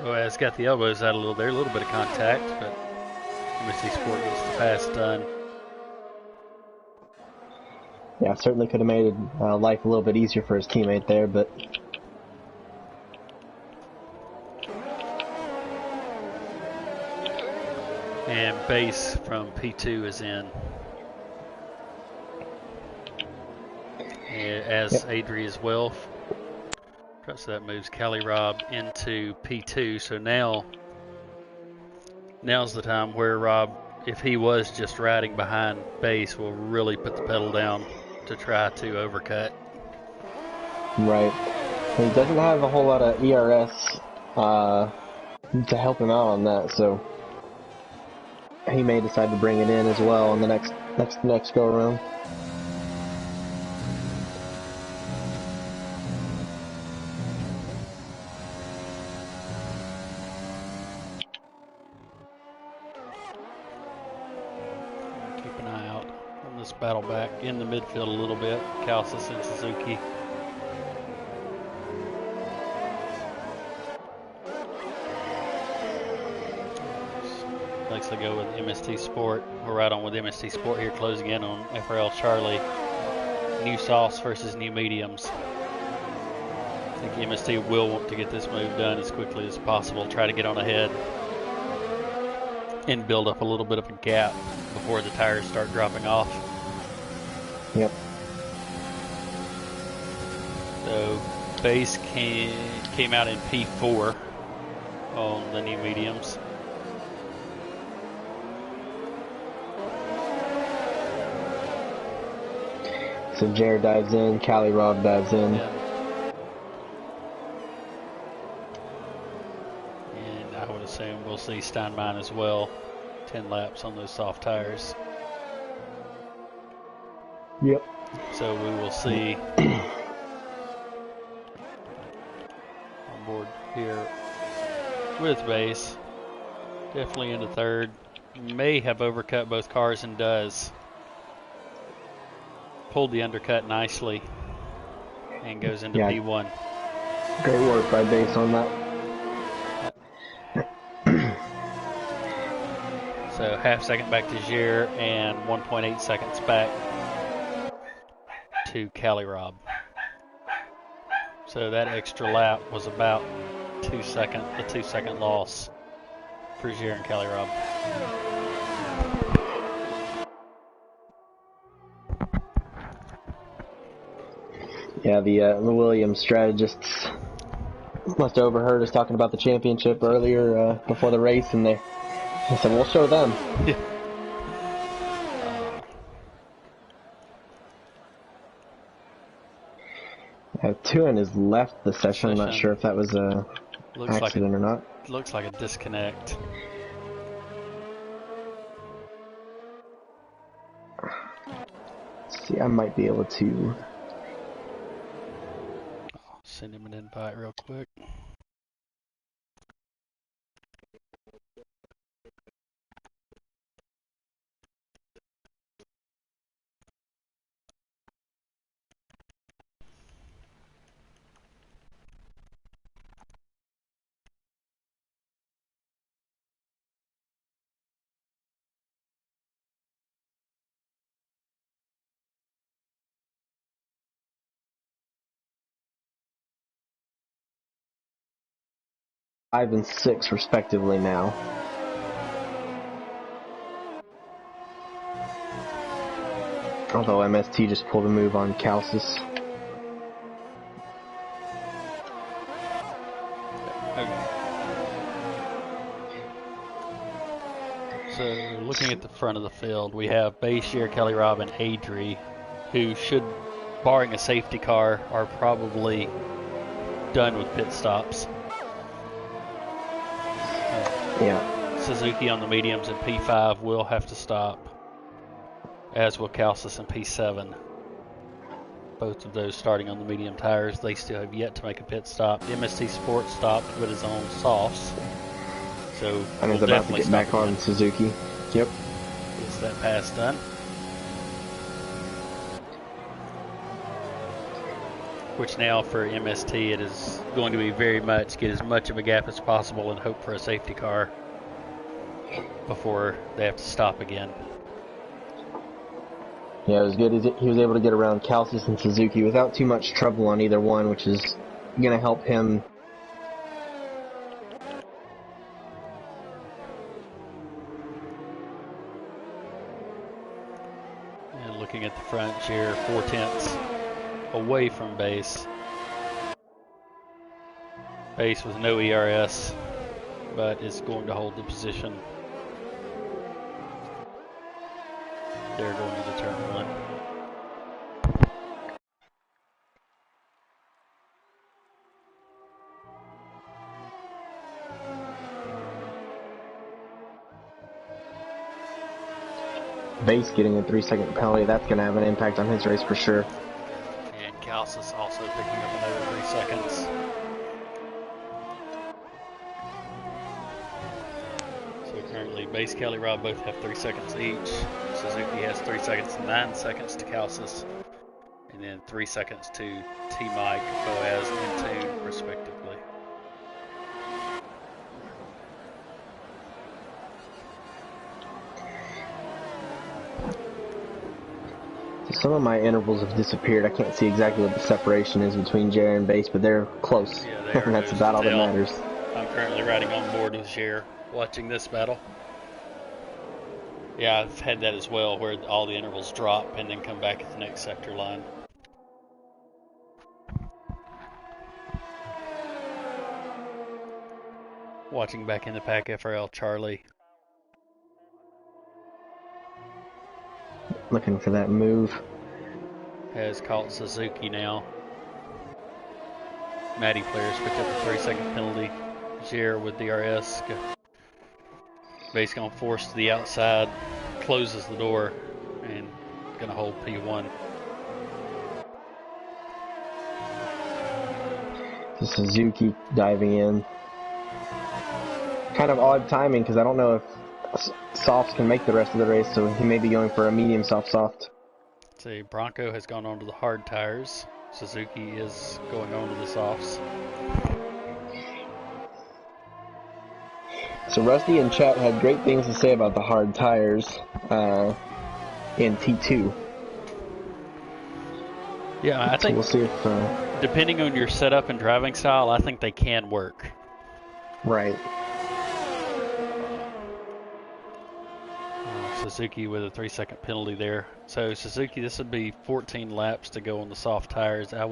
[SPEAKER 1] Boaz got the elbows out a little there, a little bit of contact, but MST Sport gets the pass done.
[SPEAKER 2] Yeah, certainly could have made life a little bit easier for his teammate there, but
[SPEAKER 1] And base from P2 is in. As
[SPEAKER 2] yep.
[SPEAKER 1] Adri as well. So that moves Callie Robb into P2. So now's the time where Robb, if he was just riding behind base, will really put the pedal down to try to overcut.
[SPEAKER 2] Right. He doesn't have a whole lot of ERS to help him out on that, so he may decide to bring it in as well on the next go around.
[SPEAKER 1] Keep an eye out on this battle back in the midfield a little bit. Calcis and Suzuki. Next I go with MST Sport. We're right on with MST Sport here, closing in on FRL Charlie. New softs versus new mediums. I think MST will want to get this move done as quickly as possible, try to get on ahead and build up a little bit of a gap before the tires start dropping off.
[SPEAKER 2] Yep.
[SPEAKER 1] So base came out in P4 on the new mediums.
[SPEAKER 2] So Jared dives in, Callie Robb dives in.
[SPEAKER 1] Yeah. And I would assume we'll see Steinmein as well. 10 laps on those soft tires.
[SPEAKER 2] Yep.
[SPEAKER 1] So we will see on board here with base. Definitely into third. May have overcut both cars and does. Pulled the undercut nicely and goes into P1.
[SPEAKER 2] Great work by base on that.
[SPEAKER 1] So half second back to Gier and 1.8 seconds back to Callie Robb. So that extra lap was about a 2-second loss for Gier and Callie Robb.
[SPEAKER 2] Yeah, the Williams strategists must have overheard us talking about the championship earlier before the race, and they said, we'll show them.
[SPEAKER 1] Yeah.
[SPEAKER 2] Tuin has left the session. I'm not sure if that was a accident or not.
[SPEAKER 1] Looks like a disconnect.
[SPEAKER 2] Let's see, I might be able to
[SPEAKER 1] Send him an invite real quick.
[SPEAKER 2] five and six respectively now. Although MST just pulled a move on Calcis.
[SPEAKER 1] Okay. So looking at the front of the field, we have Base, Jer, Kelly Robb, and Adri, who should, barring a safety car, are probably done with pit stops.
[SPEAKER 2] Yeah.
[SPEAKER 1] Suzuki on the mediums and P5 will have to stop, as will Calcis and P7. Both of those starting on the medium tires. They still have yet to make a pit stop. MST Sport stopped with his own softs. So
[SPEAKER 2] And
[SPEAKER 1] we'll
[SPEAKER 2] he's about to
[SPEAKER 1] definitely
[SPEAKER 2] get back
[SPEAKER 1] stop
[SPEAKER 2] on
[SPEAKER 1] again.
[SPEAKER 2] Suzuki. Yep.
[SPEAKER 1] Gets that pass done. Which now for MST it is going to be very much get as much of a gap as possible and hope for a safety car before they have to stop again.
[SPEAKER 2] Yeah, it was good. He was able to get around Calcis and Suzuki without too much trouble on either one, which is going to help him.
[SPEAKER 1] And looking at the front, Jer 4/10 away from Base. Base with no ERS, but is going to hold the position. They're going into turn one.
[SPEAKER 2] Base getting a 3-second penalty, that's going to have an impact on his race for sure.
[SPEAKER 1] And Calcis also picking up another 3 seconds. So currently, Base, Kelly, Robb both have 3 seconds each. Suzuki has 3 seconds and 9 seconds to Calcis. And then 3 seconds to T-Mike, Boaz, and Tune, respectively.
[SPEAKER 2] Some of my intervals have disappeared. I can't see exactly what the separation is between Jer and Base, but they're close.
[SPEAKER 1] Yeah, they are.
[SPEAKER 2] That's about all that matters.
[SPEAKER 1] I'm currently riding on board with Jer, watching this battle. Yeah, I've had that as well, where all the intervals drop and then come back at the next sector line. Watching back in the pack, FRL Charlie.
[SPEAKER 2] Looking for that move.
[SPEAKER 1] Has caught Suzuki now. Matty players picked up a 3-second penalty. Jer with DRS. Base going to force to the outside. Closes the door and going to hold P1.
[SPEAKER 2] The Suzuki diving in. Kind of odd timing because I don't know if softs can make the rest of the race, so he may be going for a medium soft.
[SPEAKER 1] See, Bronco has gone on to the hard tires. Suzuki is going on to the softs.
[SPEAKER 2] So Rusty and chat had great things to say about the hard tires in T2.
[SPEAKER 1] Yeah, I think
[SPEAKER 2] we'll see if
[SPEAKER 1] depending on your setup and driving style, I think they can work.
[SPEAKER 2] Right.
[SPEAKER 1] Suzuki with a 3-second penalty there. So Suzuki, this would be 14 laps to go on the soft tires. I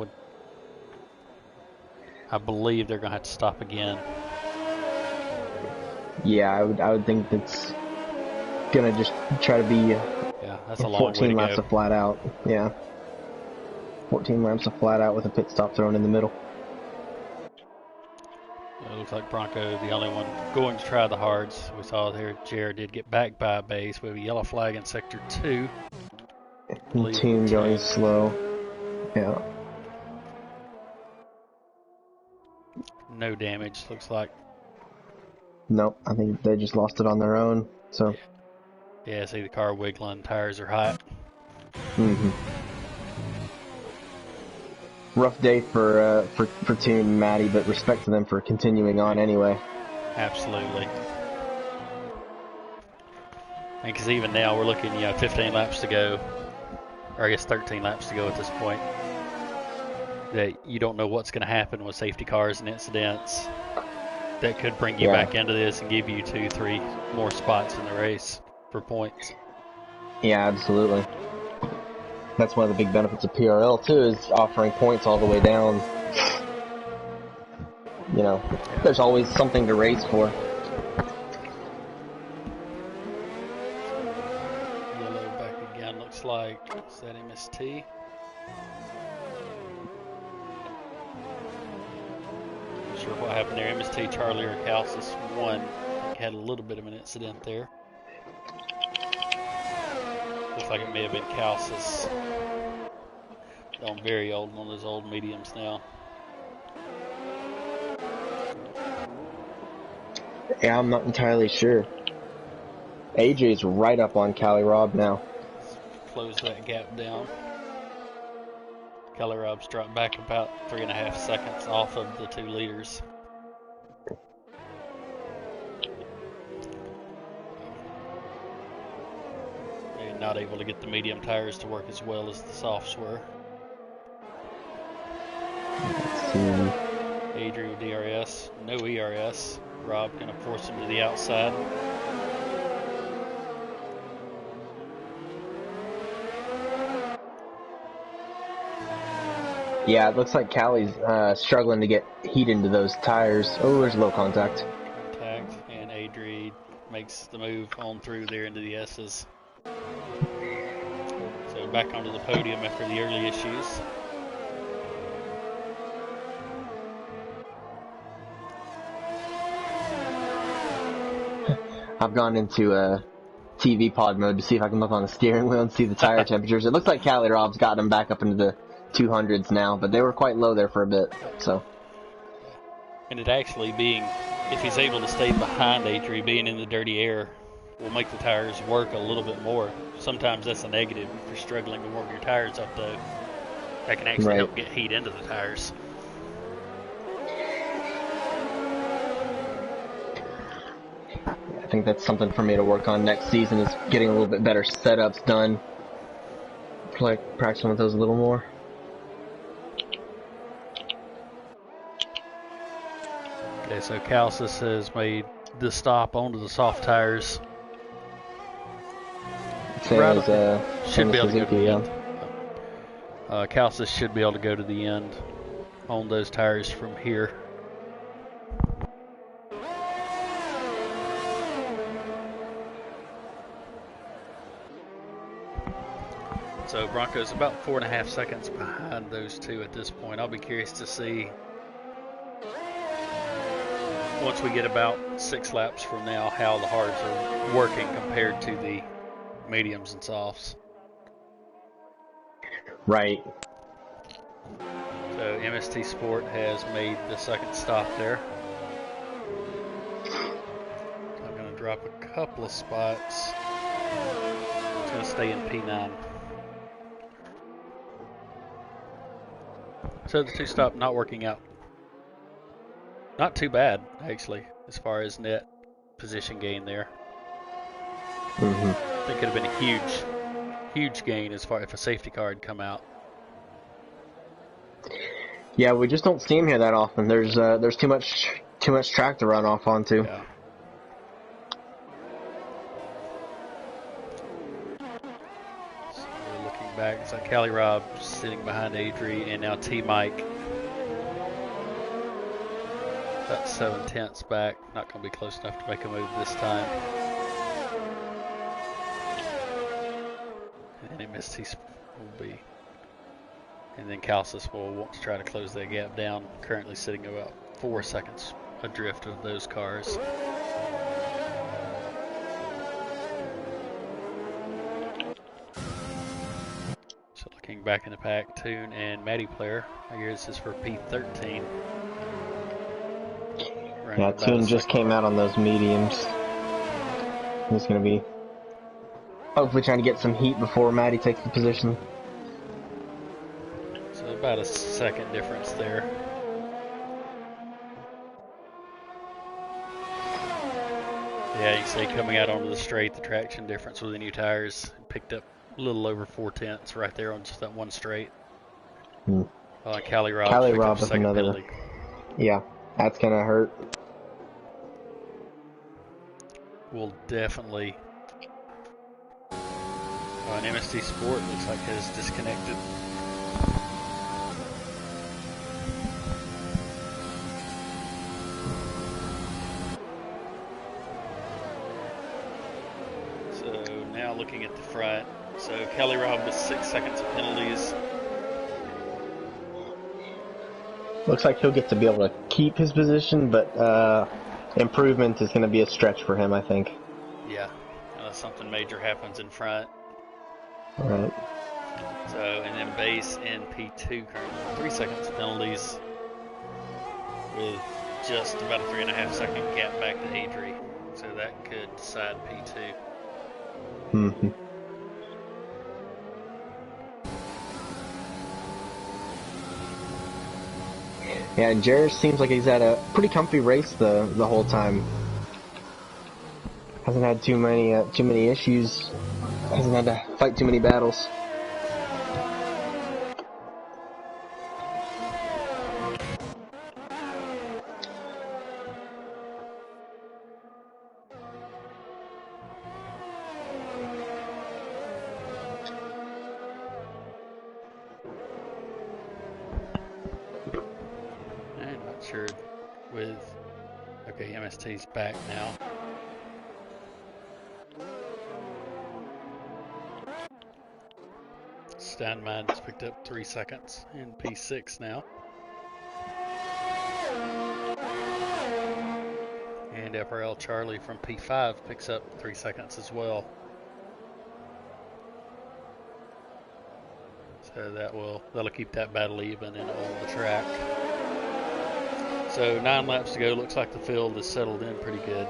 [SPEAKER 1] believe they're going to have to stop again.
[SPEAKER 2] Yeah, I would think that's gonna just try to be
[SPEAKER 1] yeah, that's a long
[SPEAKER 2] 14
[SPEAKER 1] way to
[SPEAKER 2] laps
[SPEAKER 1] go.
[SPEAKER 2] of flat out. Yeah, 14 laps of flat out with a pit stop thrown in the middle.
[SPEAKER 1] It looks like Bronco, the only one going to try the hards. We saw there Jared did get back by Base with a yellow flag in sector 2.
[SPEAKER 2] Team going slow. Yeah.
[SPEAKER 1] No damage, looks like.
[SPEAKER 2] Nope, I think they just lost it on their own. So.
[SPEAKER 1] Yeah, see the car wiggling, tires are hot.
[SPEAKER 2] Rough day for Toon and Matty, but respect to them for continuing on anyway.
[SPEAKER 1] Absolutely. And because even now we're looking, 15 laps to go, or I guess 13 laps to go at this point. That you don't know what's going to happen with safety cars and incidents. That could bring you back into this and give you 2-3 more spots in the race for points.
[SPEAKER 2] Yeah, absolutely. That's one of the big benefits of PRL too, is offering points all the way down. There's always something to race for.
[SPEAKER 1] that MST? Not sure what happened there. MST, Charlie, or Calcis 1. Had a little bit of an incident there. Looks like it may have been Calcis. On very old, one of those old mediums now.
[SPEAKER 2] Yeah, I'm not entirely sure. AJ's right up on Cali Rob now.
[SPEAKER 1] Close that gap down. Cali Rob's dropped back about 3.5 seconds off of the 2 leaders. Maybe not able to get the medium tires to work as well as the softs were.
[SPEAKER 2] Let's see.
[SPEAKER 1] Adri with DRS, no ERS. Rob gonna force him to the outside.
[SPEAKER 2] Yeah, it looks like Cali's struggling to get heat into those tires. Oh, there's low contact.
[SPEAKER 1] Contact, and Adri makes the move on through there into the S's. So back onto the podium after the early issues.
[SPEAKER 2] I've gone into TV pod mode to see if I can look on the steering wheel and see the tire temperatures. It looks like Cali Rob's got them back up into the 200s now, but they were quite low there for a bit. So.
[SPEAKER 1] And it actually being, if he's able to stay behind Adri, being in the dirty air, will make the tires work a little bit more. Sometimes that's a negative if you're struggling to warm your tires up, though. That can actually help get heat into the tires.
[SPEAKER 2] I think that's something for me to work on next season, is getting a little bit better setups done. Like practicing with those a little more.
[SPEAKER 1] Okay, so Calcis has made the stop onto the soft tires.
[SPEAKER 2] Same as
[SPEAKER 1] should be able to go to the
[SPEAKER 2] yeah.
[SPEAKER 1] end. Calcis should be able to go to the end on those tires from here. So Bronco's about 4.5 seconds behind those two at this point. I'll be curious to see once we get about 6 laps from now how the hards are working compared to the mediums and softs.
[SPEAKER 2] Right.
[SPEAKER 1] So MST Sport has made the second stop there. I'm going to drop a couple of spots. It's going to stay in P9. So the 2-stop not working out. Not too bad, actually, as far as net position gain there.
[SPEAKER 2] Mm-hmm.
[SPEAKER 1] I think it could have been a huge gain as far if a safety car had come out.
[SPEAKER 2] Yeah, we just don't see him here that often. There's too much track to run off onto.
[SPEAKER 1] Yeah. So looking back, it's like Cali Rob sitting behind Adri, and now T Mike about 7/10 back. Not going to be close enough to make a move this time. And MST will be. And then Calcis will want to try to close that gap down. Currently sitting about 4 seconds adrift of those cars. So looking back in the pack, Toon and Matty Player. I guess this is for P13.
[SPEAKER 2] Yeah, Toon just came out on those mediums. He's going to be hopefully trying to get some heat before Matty takes the position.
[SPEAKER 1] So about a second difference there. Yeah, you see coming out onto the straight, the traction difference with the new tires picked up a little over 4/10 right there on just that one straight. Cali Rob
[SPEAKER 2] with another penalty. Yeah, that's going to hurt.
[SPEAKER 1] Will definitely. An MST Sport looks like has disconnected. So now looking at the front, So Kelly Robb with 6 seconds of penalties.
[SPEAKER 2] Looks like he'll get to be able to keep his position, but improvement is going to be a stretch for him, I think.
[SPEAKER 1] Yeah, unless something major happens in front.
[SPEAKER 2] All right.
[SPEAKER 1] So, and then base in P2 currently 3 seconds penalties with just about a 3.5 second gap back to Adri. So that could decide P2.
[SPEAKER 2] Mm-hmm. Yeah, and Jarrett seems like he's had a pretty comfy race the whole time. Hasn't had too many issues. Hasn't had to fight too many battles.
[SPEAKER 1] I'm not sure with. Okay, MST's back now. Steinmei's picked up 3 seconds in P6 now. And PRL Charlie from P5 picks up 3 seconds as well. So that'll keep that battle even and on the track. So 9 laps to go. Looks like the field is settled in pretty good.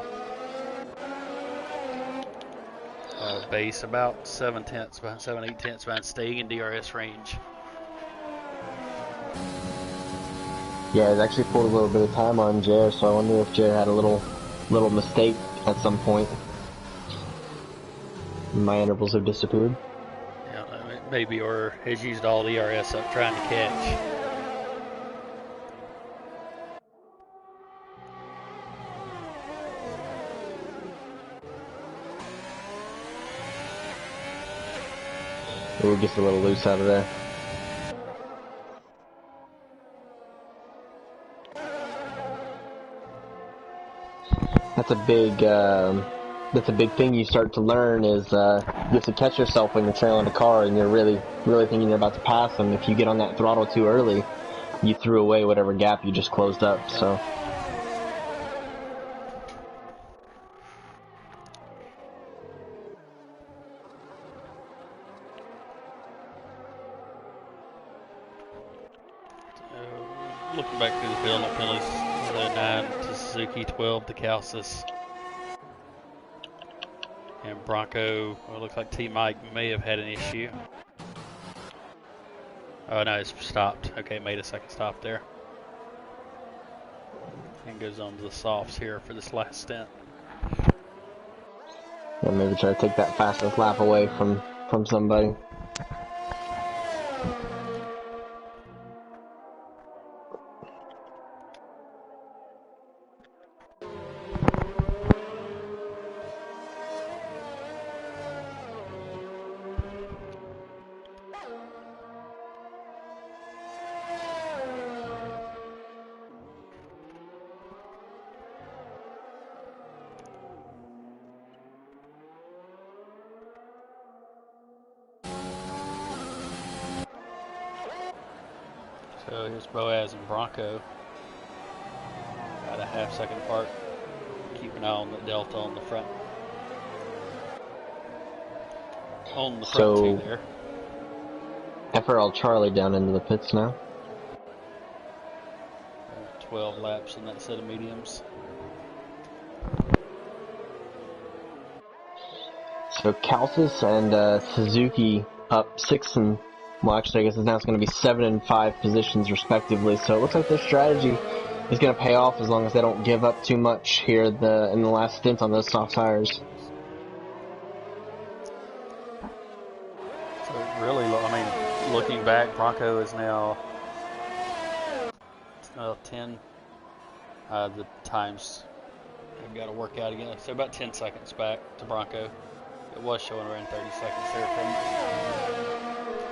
[SPEAKER 1] Base about 7 tenths behind, 7-8 tenths behind, staying in DRS range.
[SPEAKER 2] Yeah, it's actually pulled a little bit of time on Jared, so I wonder if Jared had a little mistake at some point. My intervals have disappeared.
[SPEAKER 1] Yeah, maybe, or has used all the DRS up trying to catch.
[SPEAKER 2] Ooh, gets a little loose out of there. That's a big thing you start to learn is you have to catch yourself when you're trailing a car and you're really thinking you're about to pass them. If you get on that throttle too early, you threw away whatever gap you just closed up.
[SPEAKER 1] Yep.
[SPEAKER 2] So.
[SPEAKER 1] Looking back through the field, no penalties. 9 to Suzuki, 12 to Calcis. And Bronco, well, it looks like T Mike may have had an issue. Oh no, it's stopped. Okay, made a second stop there. And goes on to the softs here for this last stint.
[SPEAKER 2] Yeah, maybe try to take that fastest lap away from somebody.
[SPEAKER 1] So here's Boaz and Bronco. About a half second apart. Keep an eye on the Delta on the front. On the front two there.
[SPEAKER 2] FRL Charlie down into the pits now.
[SPEAKER 1] 12 laps in that set of mediums.
[SPEAKER 2] So Calcis and Suzuki up 6 and, well, actually I guess now it's going to be 7 and 5 positions respectively. So it looks like their strategy is going to pay off as long as they don't give up too much here in the last stint on those soft tires.
[SPEAKER 1] So really, I mean, looking back, Bronco is now 10. The times have got to work out again. So about 10 seconds back to Bronco. It was showing around 30 seconds there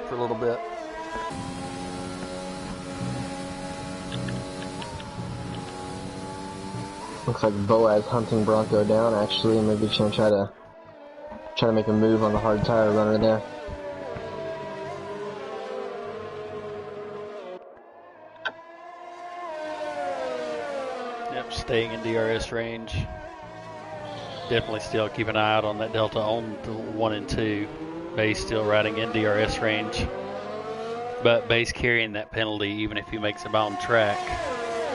[SPEAKER 1] for a little bit.
[SPEAKER 2] Looks like Boaz hunting Bronco down actually, and maybe he's going to try to make a move on the hard tire runner there.
[SPEAKER 1] Yep, staying in DRS range. Definitely still keep an eye out on that delta on the 1 and 2. Base still riding in DRS range. But Base carrying that penalty, even if he makes it on track,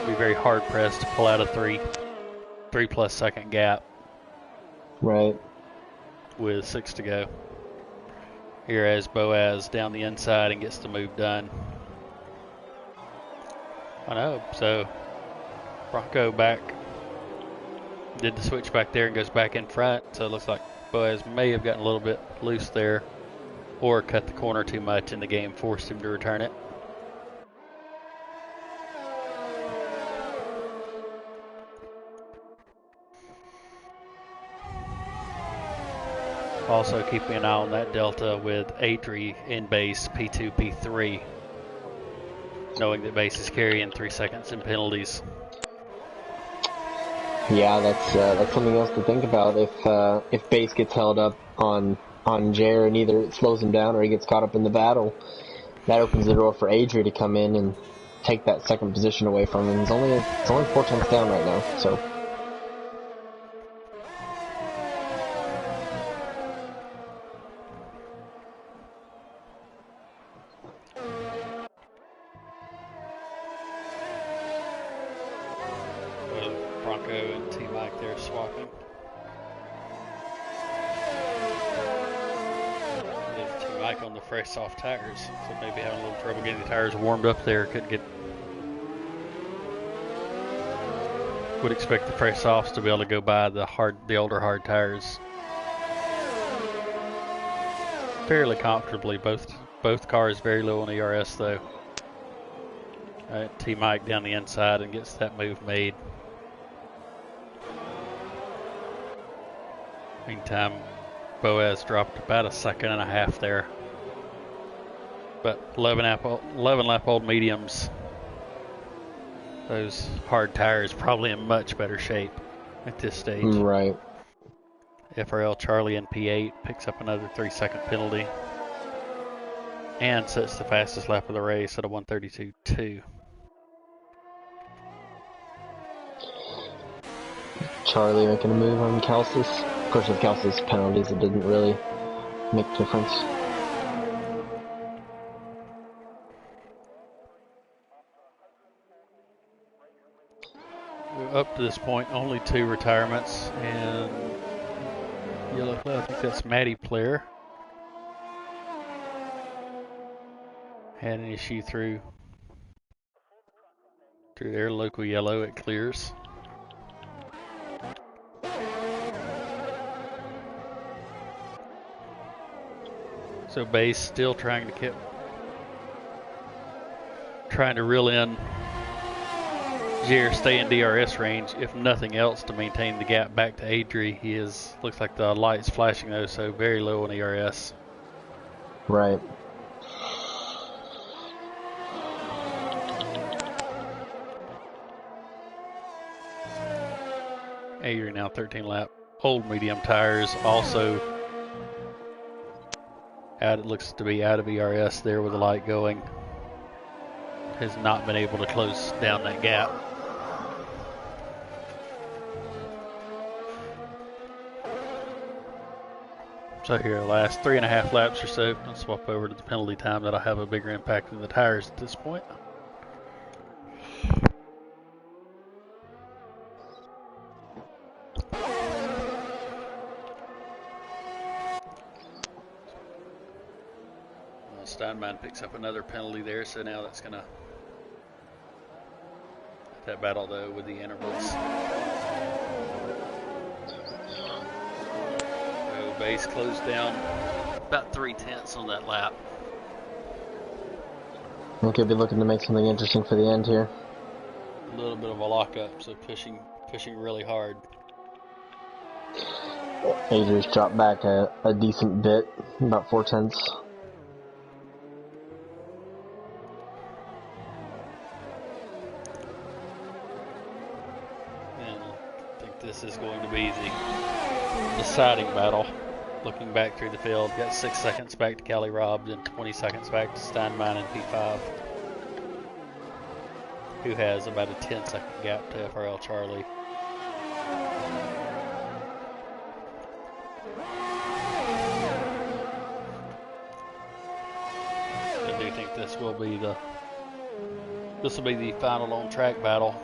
[SPEAKER 1] be very hard pressed to pull out a 3+ second gap.
[SPEAKER 2] Right.
[SPEAKER 1] With 6 to go. Here as Boaz down the inside and gets the move done. I know, so Bronco back, did the switch back there and goes back in front, so it looks like Boaz may have gotten a little bit loose there or cut the corner too much and the game forced him to return it. Also keeping an eye on that delta with Adri in base P2, P3, knowing that base is carrying 3 seconds in penalties.
[SPEAKER 2] Yeah, that's something else to think about. If base gets held up on Jer and either it slows him down or he gets caught up in the battle, that opens the door for Adri to come in and take that second position away from him. It's only 4 tenths down right now, so.
[SPEAKER 1] Bronco and T-Mike there swapping. T-Mike on the fresh soft tires, so maybe having a little trouble getting the tires warmed up there. Would expect the fresh softs to be able to go by the older hard tires fairly comfortably. Both cars very low on ERS though. T-Mike down the inside and gets that move made. Meantime, Boaz dropped about 1.5 seconds there. But 11 lap old mediums, those hard tires probably in much better shape at this stage.
[SPEAKER 2] Right.
[SPEAKER 1] FRL Charlie in P8 picks up another 3-second penalty and sets the fastest lap of the race at a 1:32.2.
[SPEAKER 2] Charlie making a move on Calcis. Of course, with Calcis penalties, it didn't really make a difference.
[SPEAKER 1] Up to this point, only 2 retirements, and yellow flag, I think that's Matty Player. Had an issue through their local yellow, it clears. So base still trying to reel in Jer, stay in DRS range, if nothing else, to maintain the gap back to Adri. Looks like the light's flashing though, so very low on ERS.
[SPEAKER 2] Right.
[SPEAKER 1] Adri now 13 lap. Old medium tires also out. It looks to be out of ERS there with the light going. Has not been able to close down that gap. So here, last 3.5 laps or so, I'll swap over to the penalty time. That'll have a bigger impact than the tires at this point. Steinman picks up another penalty there, so now that's going to that battle though with the intervals. So base closed down about 3/10 on that lap.
[SPEAKER 2] We could be looking to make something interesting for the end here.
[SPEAKER 1] A little bit of a lockup, so pushing really hard.
[SPEAKER 2] Adri's dropped back a decent bit, about 4 tenths.
[SPEAKER 1] And I think this is going to be the deciding battle. Looking back through the field, got 6 seconds back to Callie Robbs and 20 seconds back to Steinman in P5. who has about a 10-second gap to FRL Charlie. I do think this will be the final on track battle,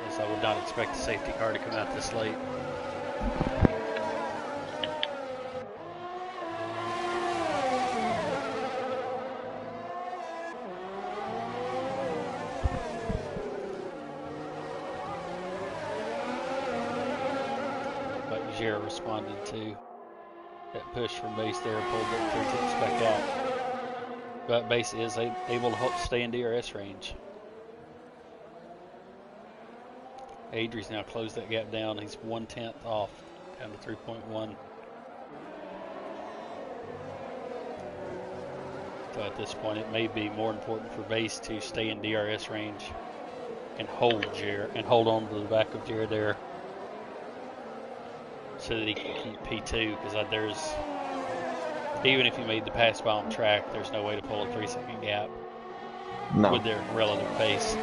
[SPEAKER 1] as I would not expect the safety car to come out this late. But Jared responded to that push from base there, pulled that 3 tenths back out. But base is able to stay in DRS range. Adri's now closed that gap down. He's 1/10 off, down to 3.1. So at this point, it may be more important for base to stay in DRS range and hold on to the back of Jared there, so that he can keep P2. Because there's, even if he made the pass by on track, there's no way to pull a 3-second gap with their relative pace.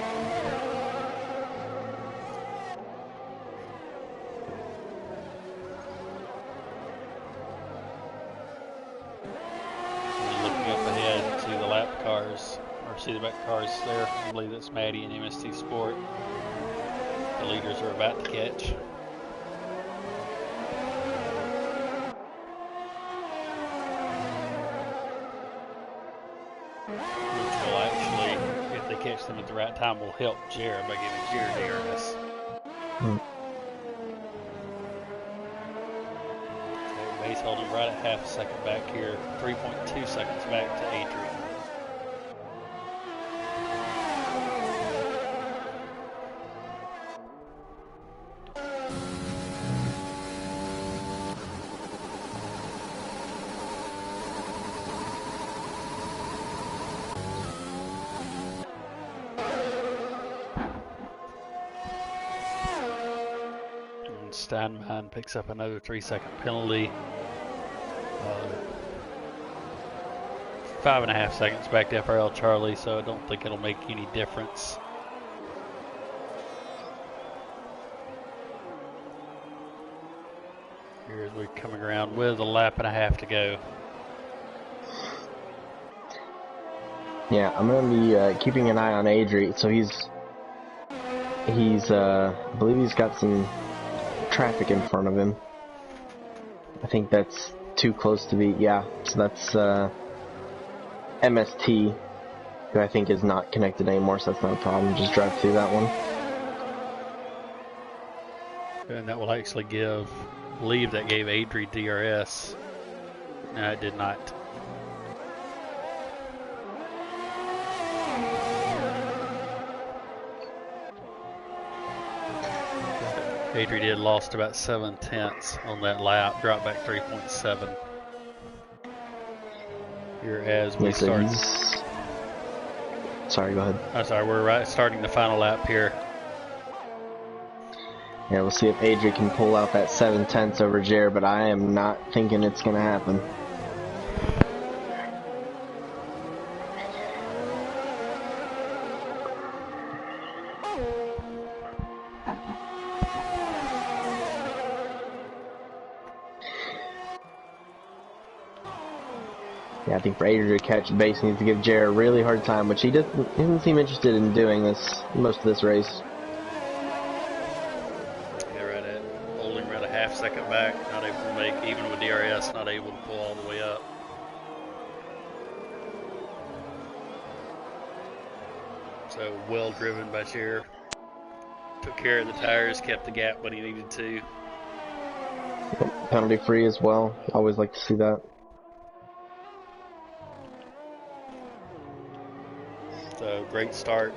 [SPEAKER 1] See the back cars there. I believe that's Maddie and MST Sport. The leaders are about to catch. Which will actually, if they catch them at the right time, will help Jared by giving Jared DRS. So base holding right at half a second back here. 3.2 seconds back to Adrian. Steinman picks up another 3-second penalty. 5.5 seconds back to FRL Charlie, so I don't think it'll make any difference. Here as we're coming around with a lap and a half to go.
[SPEAKER 2] Yeah, I'm going to be keeping an eye on Adri. So I believe he's got some traffic in front of him. I think that's too close to be, yeah, so that's MST, who I think is not connected anymore, so that's not a problem. Just drive through that one.
[SPEAKER 1] And that will actually believe that gave Adri DRS. No, it did not. Adri did lost about 7/10 on that lap, dropped back 3.7. Here as we start.
[SPEAKER 2] Sorry, go ahead.
[SPEAKER 1] I'm sorry, we're starting the final lap here.
[SPEAKER 2] Yeah, we'll see if Adri can pull out that 7/10 over Jared, but I am not thinking it's going to happen. Yeah, I think for Adrian to catch base, he needs to give Jared a really hard time, which he doesn't seem interested in doing most of this race.
[SPEAKER 1] Yeah, holding right a half second back, not able to make, even with DRS, not able to pull all the way up. So well driven by Jared. Took care of the tires, kept the gap when he needed to.
[SPEAKER 2] Penalty free as well. Always like to see that.
[SPEAKER 1] So great start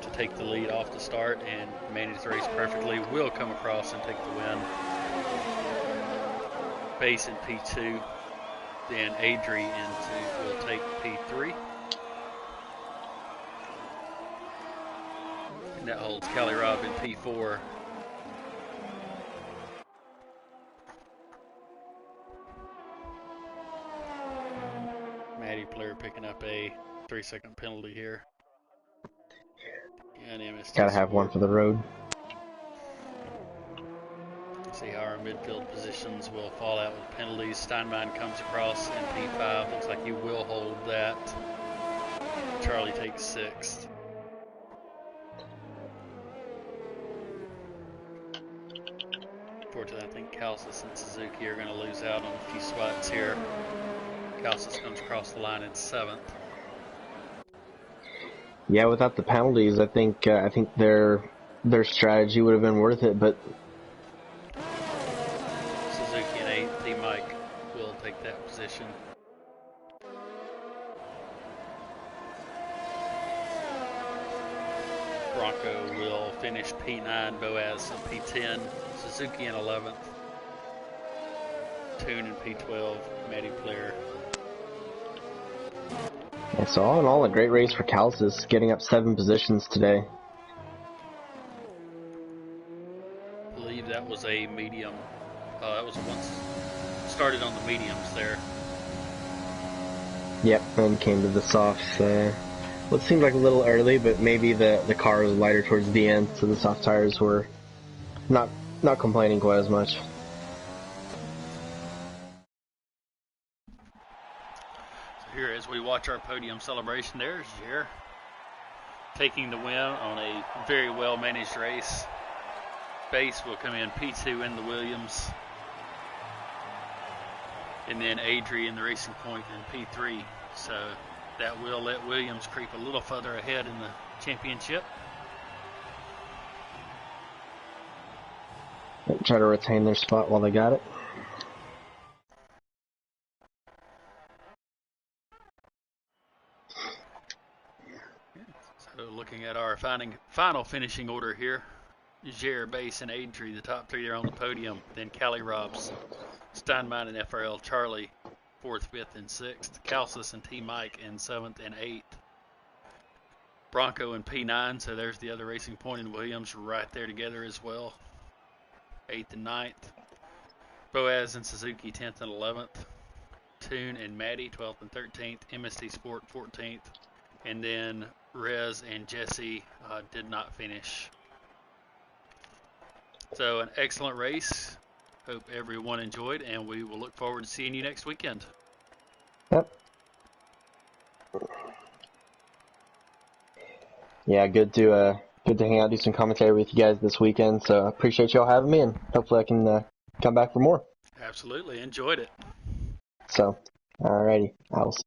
[SPEAKER 1] to take the lead off the start and manage the race perfectly. Will come across and take the win. Base in P2. Then Adri will take P3. And that holds Callie Robb in P4. Maddie Player picking up a 3-second penalty here. And MST
[SPEAKER 2] Gotta have one
[SPEAKER 1] Sport.
[SPEAKER 2] for the road.
[SPEAKER 1] See how our midfield positions will fall out with penalties. Steinbein comes across in P5. Looks like he will hold that. Charlie takes 6th. Unfortunately, I think Calcis and Suzuki are going to lose out on a few spots here. Calcis comes across the line in 7th.
[SPEAKER 2] Yeah, without the penalties, I think their strategy would have been worth it, but
[SPEAKER 1] Suzuki in 8th. T-Mike will take that position. Bronco will finish P9, Boaz in P10, Suzuki in 11th, Toon in P12, Matty Player.
[SPEAKER 2] yeah, so all in all, a great race for Calcis, getting up 7 positions today.
[SPEAKER 1] I believe that was a medium. That was once started on the mediums there.
[SPEAKER 2] Yep, and came to the softs. What seemed like a little early, but maybe the car was lighter towards the end, so the soft tires were not complaining quite as much.
[SPEAKER 1] So here, as we watch our podium celebration, there's Jer taking the win on a very well managed race. Base will come in P2 in the Williams, and then Adri in the Racing Point in P3. So that will let Williams creep a little further ahead in the championship.
[SPEAKER 2] Try to retain their spot while they got it.
[SPEAKER 1] So looking at our final finishing order here, Jer, Base, and Adri, the top 3 are on the podium. Then Callie Robs, Steinbein and FRL Charlie, 4th, 5th, and 6th. Calcis and T Mike in 7th and 8th. Bronco in P9, so there's the other Racing Point and Williams right there together as well. 8th and 9th. Boaz and Suzuki 10th and 11th. Toon and Maddie 12th and 13th. MST Sport 14th. And then Rez and Jesse did not finish. So an excellent race. Hope everyone enjoyed, and we will look forward to seeing you next weekend.
[SPEAKER 2] Yep. Yeah, good to hang out, do some commentary with you guys this weekend. So I appreciate y'all having me, and hopefully I can come back for more.
[SPEAKER 1] Absolutely enjoyed it.
[SPEAKER 2] So, alrighty, I'll see